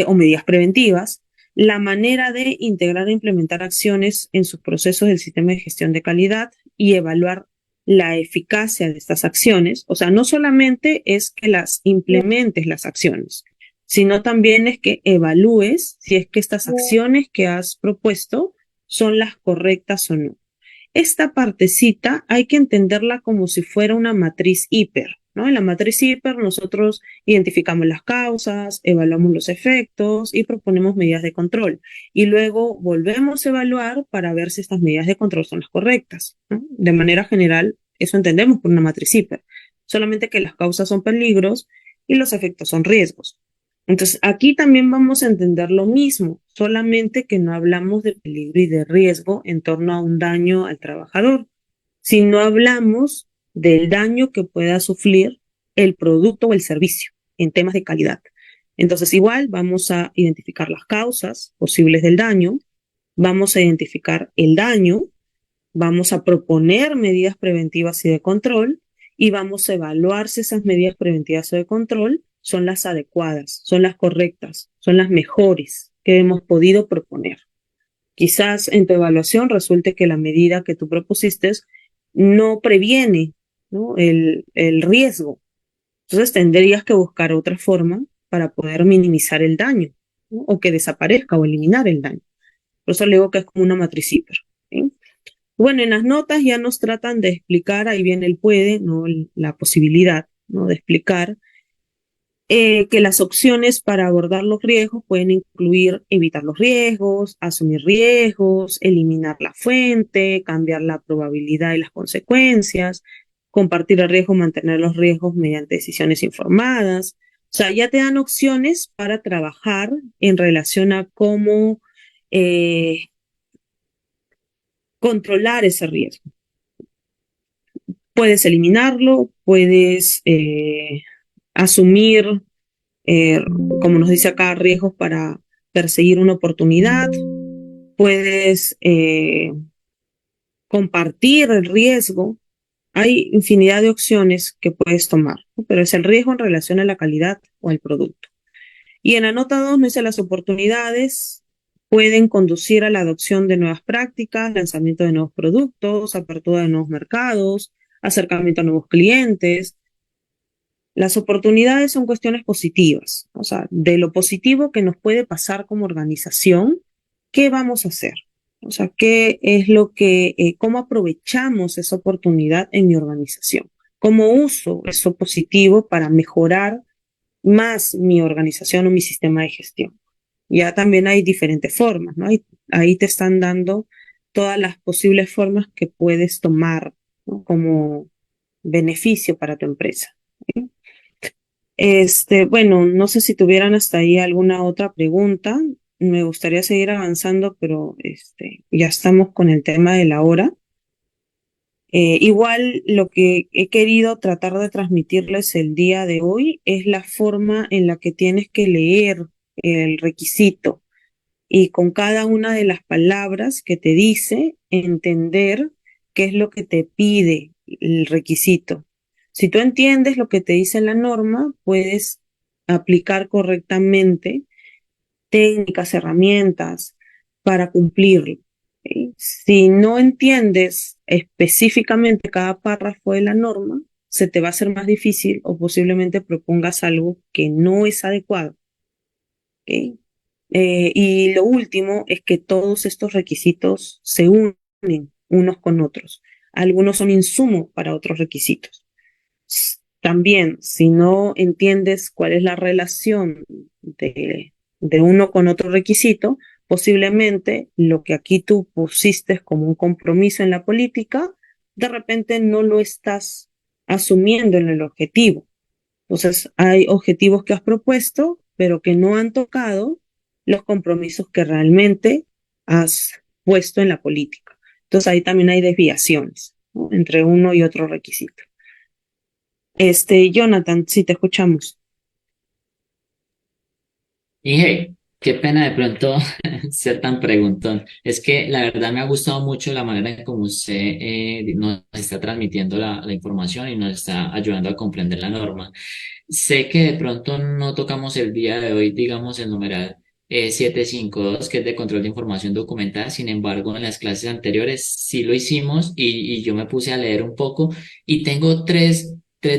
o medidas preventivas, la manera de integrar e implementar acciones en sus procesos del sistema de gestión de calidad y evaluar la eficacia de estas acciones. O sea, no solamente es que las implementes las acciones, sino también es que evalúes si es que estas acciones que has propuesto son las correctas o no. Esta partecita hay que entenderla como si fuera una matriz hiper, ¿no? En la matriz hiper nosotros identificamos las causas, evaluamos los efectos y proponemos medidas de control. Y luego volvemos a evaluar para ver si estas medidas de control son las correctas, ¿no? De manera general, eso entendemos por una matriz hiper. Solamente que las causas son peligros y los efectos son riesgos. Entonces, aquí también vamos a entender lo mismo, solamente que no hablamos de peligro y de riesgo en torno a un daño al trabajador, sino hablamos del daño que pueda sufrir el producto o el servicio en temas de calidad. Entonces, igual vamos a identificar las causas posibles del daño, vamos a identificar el daño, vamos a proponer medidas preventivas y de control y vamos a evaluar si esas medidas preventivas o de control son las adecuadas, son las correctas, son las mejores que hemos podido proponer. Quizás en tu evaluación resulte que la medida que tú propusiste no previene, ¿no? el riesgo. Entonces tendrías que buscar otra forma para poder minimizar el daño, ¿no? O que desaparezca o eliminar el daño. Por eso le digo que es como una matriz hiper, ¿sí? Bueno, en las notas ya nos tratan de explicar, ahí viene el puede, ¿no? La posibilidad, ¿no? De explicar que las opciones para abordar los riesgos pueden incluir evitar los riesgos, asumir riesgos, eliminar la fuente, cambiar la probabilidad y las consecuencias, compartir el riesgo, mantener los riesgos mediante decisiones informadas. O sea, ya te dan opciones para trabajar en relación a cómo controlar ese riesgo. Puedes eliminarlo, puedes asumir, eh, como nos dice acá, riesgos para perseguir una oportunidad, puedes compartir el riesgo. Hay infinidad de opciones que puedes tomar, ¿no? Pero es el riesgo en relación a la calidad o al producto. Y en la nota 2 nos dice las oportunidades pueden conducir a la adopción de nuevas prácticas, lanzamiento de nuevos productos, apertura de nuevos mercados, acercamiento a nuevos clientes. Las oportunidades son cuestiones positivas, o sea, de lo positivo que nos puede pasar como organización, ¿qué vamos a hacer? O sea, ¿qué es lo que, cómo aprovechamos esa oportunidad en mi organización? ¿Cómo uso eso positivo para mejorar más mi organización o mi sistema de gestión? Ya también hay diferentes formas, ¿no? Ahí te están dando todas las posibles formas que puedes tomar, ¿no? Como beneficio para tu empresa. ¿Sí? Bueno, no sé si tuvieran hasta ahí alguna otra pregunta. Me gustaría seguir avanzando, pero ya estamos con el tema de la hora. Igual lo que he querido tratar de transmitirles el día de hoy es la forma en la que tienes que leer el requisito y con cada una de las palabras que te dice, entender qué es lo que te pide el requisito. Si tú entiendes lo que te dice la norma, puedes aplicar correctamente técnicas, herramientas para cumplirlo. ¿Sí? Si no entiendes específicamente cada párrafo de la norma, se te va a hacer más difícil o posiblemente propongas algo que no es adecuado. ¿Ok? Y lo último es que todos estos requisitos se unen unos con otros. Algunos son insumos para otros requisitos. También, si no entiendes cuál es la relación de uno con otro requisito, posiblemente lo que aquí tú pusiste como un compromiso en la política, de repente no lo estás asumiendo en el objetivo. Entonces, hay objetivos que has propuesto, pero que no han tocado los compromisos que realmente has puesto en la política. Entonces, ahí también hay desviaciones, ¿no? Entre uno y otro requisito. Jonathan, sí te escuchamos. Y hey, qué pena de pronto ser tan preguntón. Es que la verdad me ha gustado mucho la manera en cómo usted nos está transmitiendo la información y nos está ayudando a comprender la norma. Sé que de pronto no tocamos el día de hoy, digamos, el numeral 752, que es de control de información documentada. Sin embargo, en las clases anteriores sí lo hicimos y yo me puse a leer un poco y tengo tres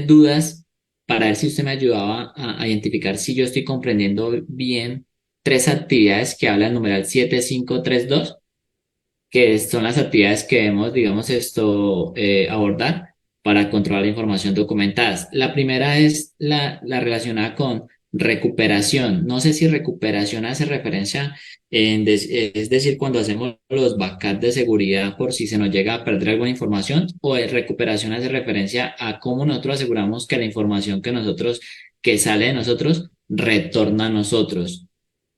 dudas para ver si usted me ayudaba a identificar si yo estoy comprendiendo bien tres actividades que habla el numeral 7532, que son las actividades que debemos, digamos, abordar para controlar la información documentada. La primera es la relacionada con recuperación. No sé si recuperación hace referencia es decir, cuando hacemos los backups de seguridad por si se nos llega a perder alguna información, o recuperación hace referencia a cómo nosotros aseguramos que la información que sale de nosotros, retorna a nosotros.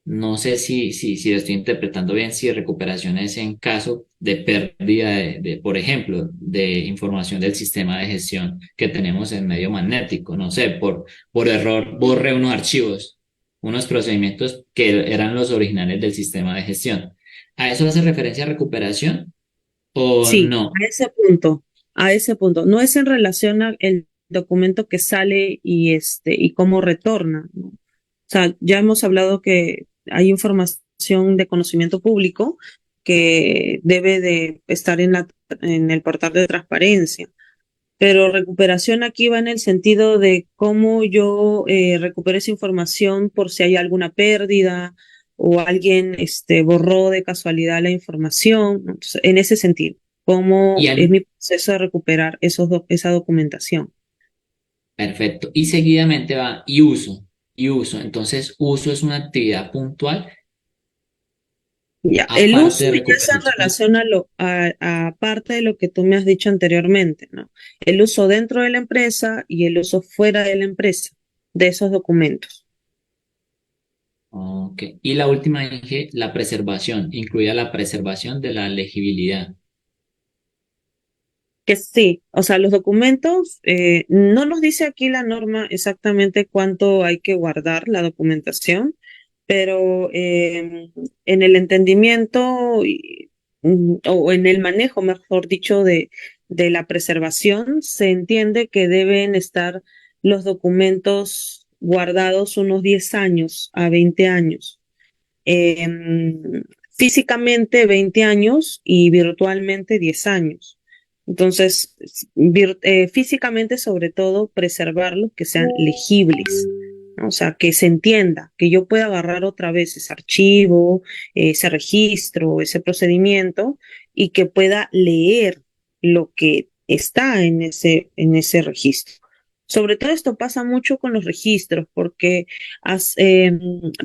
No sé si lo estoy interpretando bien, si recuperación es en caso de pérdida por ejemplo, de información del sistema de gestión que tenemos en medio magnético. No sé, por error borre unos archivos, unos procedimientos que eran los originales del sistema de gestión. ¿A eso hace referencia recuperación o Sí, no? a ese punto. No es en relación al documento que sale y cómo retorna, ¿no? O sea, ya hemos hablado que hay información de conocimiento público que debe de estar en el portal de transparencia. Pero recuperación aquí va en el sentido de cómo yo recupero esa información por si hay alguna pérdida o alguien borró de casualidad la información, ¿no? Entonces, en ese sentido, Y cómo es al, mi proceso de recuperar esa documentación. Perfecto. Y seguidamente va y uso. Y uso. Entonces, uso es una actividad puntual Ya, el aparte uso de ya es en recuperación. relación a parte de lo que tú me has dicho anteriormente, ¿no? El uso dentro de la empresa y el uso fuera de la empresa de esos documentos. Ok. Y la última dije, la preservación, incluida la preservación de la legibilidad. Que sí, o sea, los documentos, no nos dice aquí la norma exactamente cuánto hay que guardar la documentación, pero en el entendimiento o en el manejo, mejor dicho, de la preservación, se entiende que deben estar los documentos guardados unos 10 años a 20 años. Físicamente 20 años y virtualmente 10 años. Entonces, físicamente sobre todo preservarlos que sean legibles, ¿no? O sea, que se entienda, que yo pueda agarrar otra vez ese archivo, ese registro, ese procedimiento y que pueda leer lo que está en ese registro. Sobre todo esto pasa mucho con los registros, porque as- eh,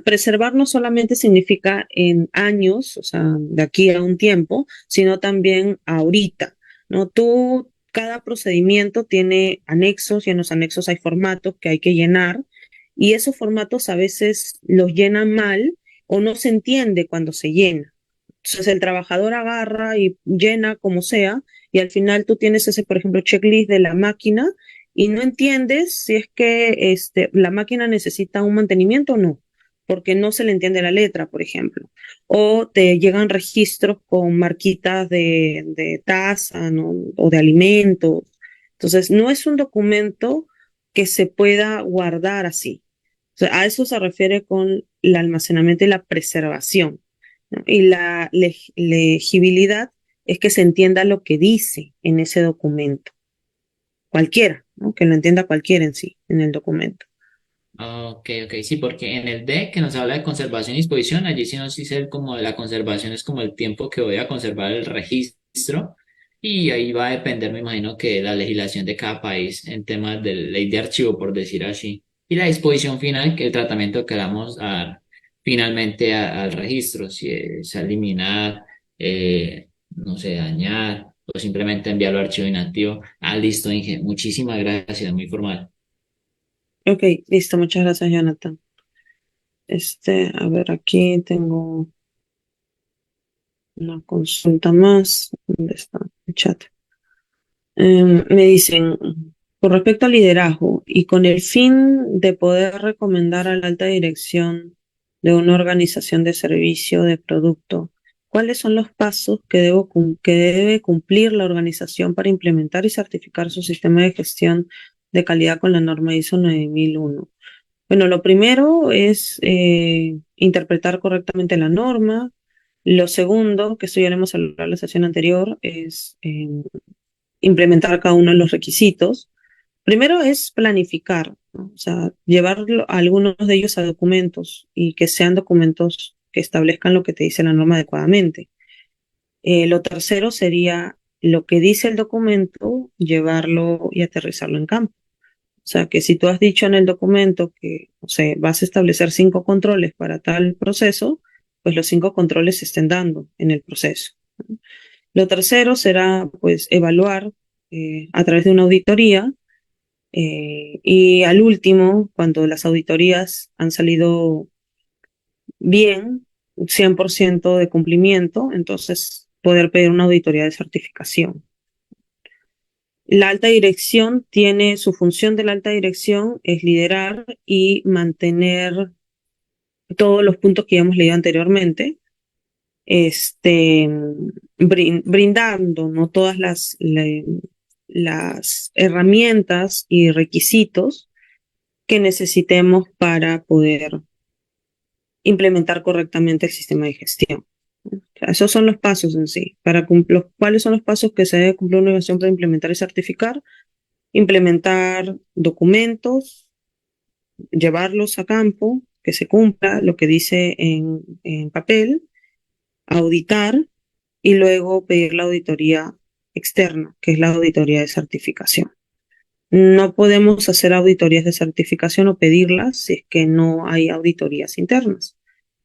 preservar no solamente significa en años, o sea, de aquí a un tiempo, sino también ahorita, ¿no? Cada procedimiento tiene anexos y en los anexos hay formatos que hay que llenar y esos formatos a veces los llenan mal o no se entiende cuando se llena. Entonces el trabajador agarra y llena como sea y al final tú tienes ese, por ejemplo, checklist de la máquina y no entiendes si es que la máquina necesita un mantenimiento o no, porque no se le entiende la letra, por ejemplo. O te llegan registros con marquitas de tasa, ¿no? O de alimentos. Entonces, no es un documento que se pueda guardar así. O sea, a eso se refiere con el almacenamiento y la preservación, ¿no? Y la legibilidad es que se entienda lo que dice en ese documento, cualquiera, ¿no? Que lo entienda cualquiera en sí, en el documento. Ok, ok, sí, porque en el D que nos habla de conservación y disposición, allí sí nos dice como la conservación es como el tiempo que voy a conservar el registro y ahí va a depender, me imagino, que la legislación de cada país en temas de ley de archivo, por decir así. Y la disposición final, que el tratamiento que queramos dar finalmente al registro, si es eliminar, no sé, dañar o simplemente enviarlo a archivo inactivo. Ah, listo, Inge, muchísimas gracias, muy formal. Ok, listo, muchas gracias, Jonathan. A ver, aquí tengo una consulta más. ¿Dónde está el chat? Me dicen, con respecto al liderazgo y con el fin de poder recomendar a la alta dirección de una organización de servicio de producto, ¿cuáles son los pasos que debe cumplir la organización para implementar y certificar su sistema de gestión de calidad con la norma ISO 9001? Bueno, lo primero es interpretar correctamente la norma. Lo segundo, que esto ya lo hemos hablado en la sesión anterior, es implementar cada uno de los requisitos. Primero es planificar, ¿no? O sea, llevar algunos de ellos a documentos y que sean documentos que establezcan lo que te dice la norma adecuadamente. Lo tercero sería lo que dice el documento, llevarlo y aterrizarlo en campo. O sea, que si tú has dicho en el documento que, o sea, vas a establecer 5 controles para tal proceso, pues los 5 controles se estén dando en el proceso. Lo tercero será, pues, evaluar a través de una auditoría y al último, cuando las auditorías han salido bien, 100% de cumplimiento, entonces poder pedir una auditoría de certificación. La alta dirección tiene, su función de la alta dirección es liderar y mantener todos los puntos que ya hemos leído anteriormente, este, brindando, ¿no? Todas las herramientas y requisitos que necesitemos para poder implementar correctamente el sistema de gestión. O sea, esos son los pasos en sí. ¿Cuáles son los pasos que se debe cumplir una organización para implementar y certificar? Implementar documentos, llevarlos a campo, que se cumpla lo que dice en papel, auditar y luego pedir la auditoría externa, que es la auditoría de certificación. No podemos hacer auditorías de certificación o pedirlas si es que no hay auditorías internas.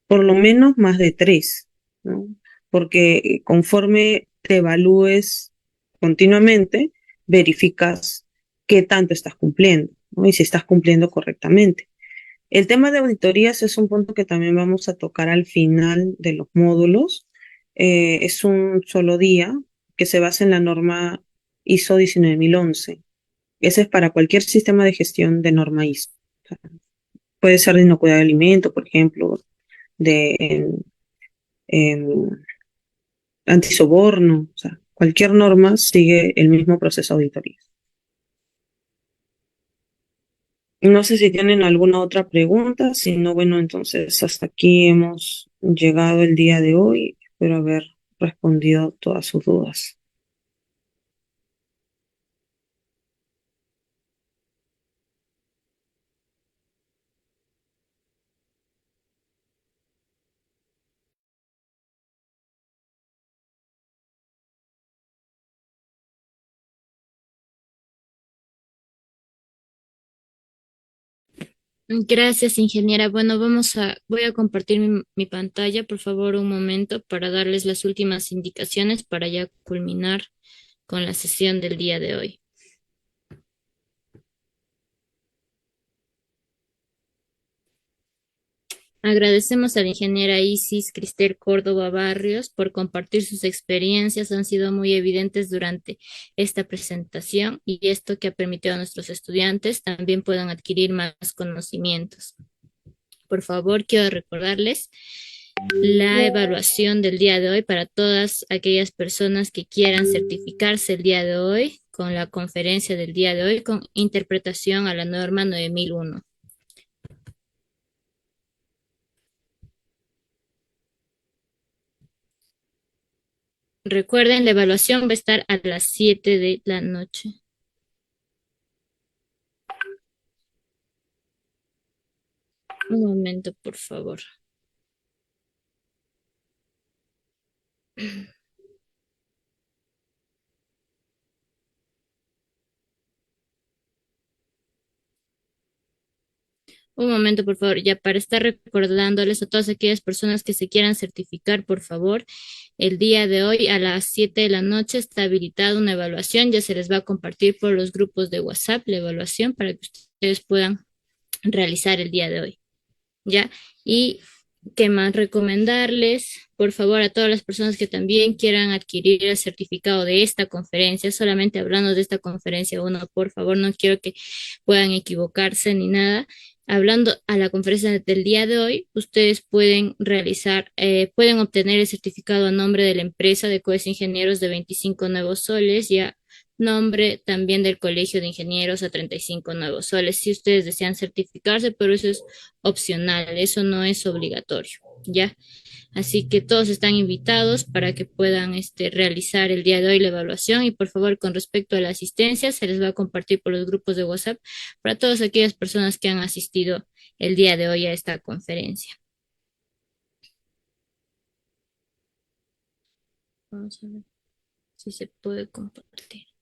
Por lo menos más de 3, ¿no? Porque conforme te evalúes continuamente, verificas qué tanto estás cumpliendo, ¿no? Y si estás cumpliendo correctamente. El tema de auditorías es un punto que también vamos a tocar al final de los módulos. Es un solo día que se basa en la norma ISO 19011. Ese es para cualquier sistema de gestión de norma ISO. O sea, puede ser de inocuidad de alimento, por ejemplo, de em, antisoborno, o sea, cualquier norma sigue el mismo proceso de auditoría. No sé si tienen alguna otra pregunta, si no, bueno, entonces hasta aquí hemos llegado el día de hoy. Espero haber respondido todas sus dudas. Gracias, ingeniera. Bueno, voy a compartir mi pantalla, por favor, un momento para darles las últimas indicaciones para ya culminar con la sesión del día de hoy. Agradecemos a la ingeniera Isis Cristel Córdoba Barrios por compartir sus experiencias. Han sido muy evidentes durante esta presentación y esto que ha permitido a nuestros estudiantes también puedan adquirir más conocimientos. Por favor, quiero recordarles la evaluación del día de hoy para todas aquellas personas que quieran certificarse el día de hoy con la conferencia del día de hoy con interpretación a la norma 9001. Recuerden, la evaluación va a estar a las 7 de la noche. Un momento, por favor. Un momento, por favor, ya para estar recordándoles a todas aquellas personas que se quieran certificar, por favor, el día de hoy a las 7 de la noche está habilitada una evaluación, ya se les va a compartir por los grupos de WhatsApp la evaluación para que ustedes puedan realizar el día de hoy, ¿ya? Y qué más recomendarles, por favor, a todas las personas que también quieran adquirir el certificado de esta conferencia, solamente hablando de esta conferencia uno, por favor, no quiero que puedan equivocarse ni nada. Hablando a la conferencia del día de hoy, ustedes pueden pueden obtener el certificado a nombre de la empresa de Coes Ingenieros de 25 nuevos soles, ya nombre también del Colegio de Ingenieros a 35 nuevos soles, si ustedes desean certificarse, pero eso es opcional, eso no es obligatorio, ¿ya? Así que todos están invitados para que puedan realizar el día de hoy la evaluación y por favor, con respecto a la asistencia, se les va a compartir por los grupos de WhatsApp para todas aquellas personas que han asistido el día de hoy a esta conferencia. Vamos a ver si se puede compartir.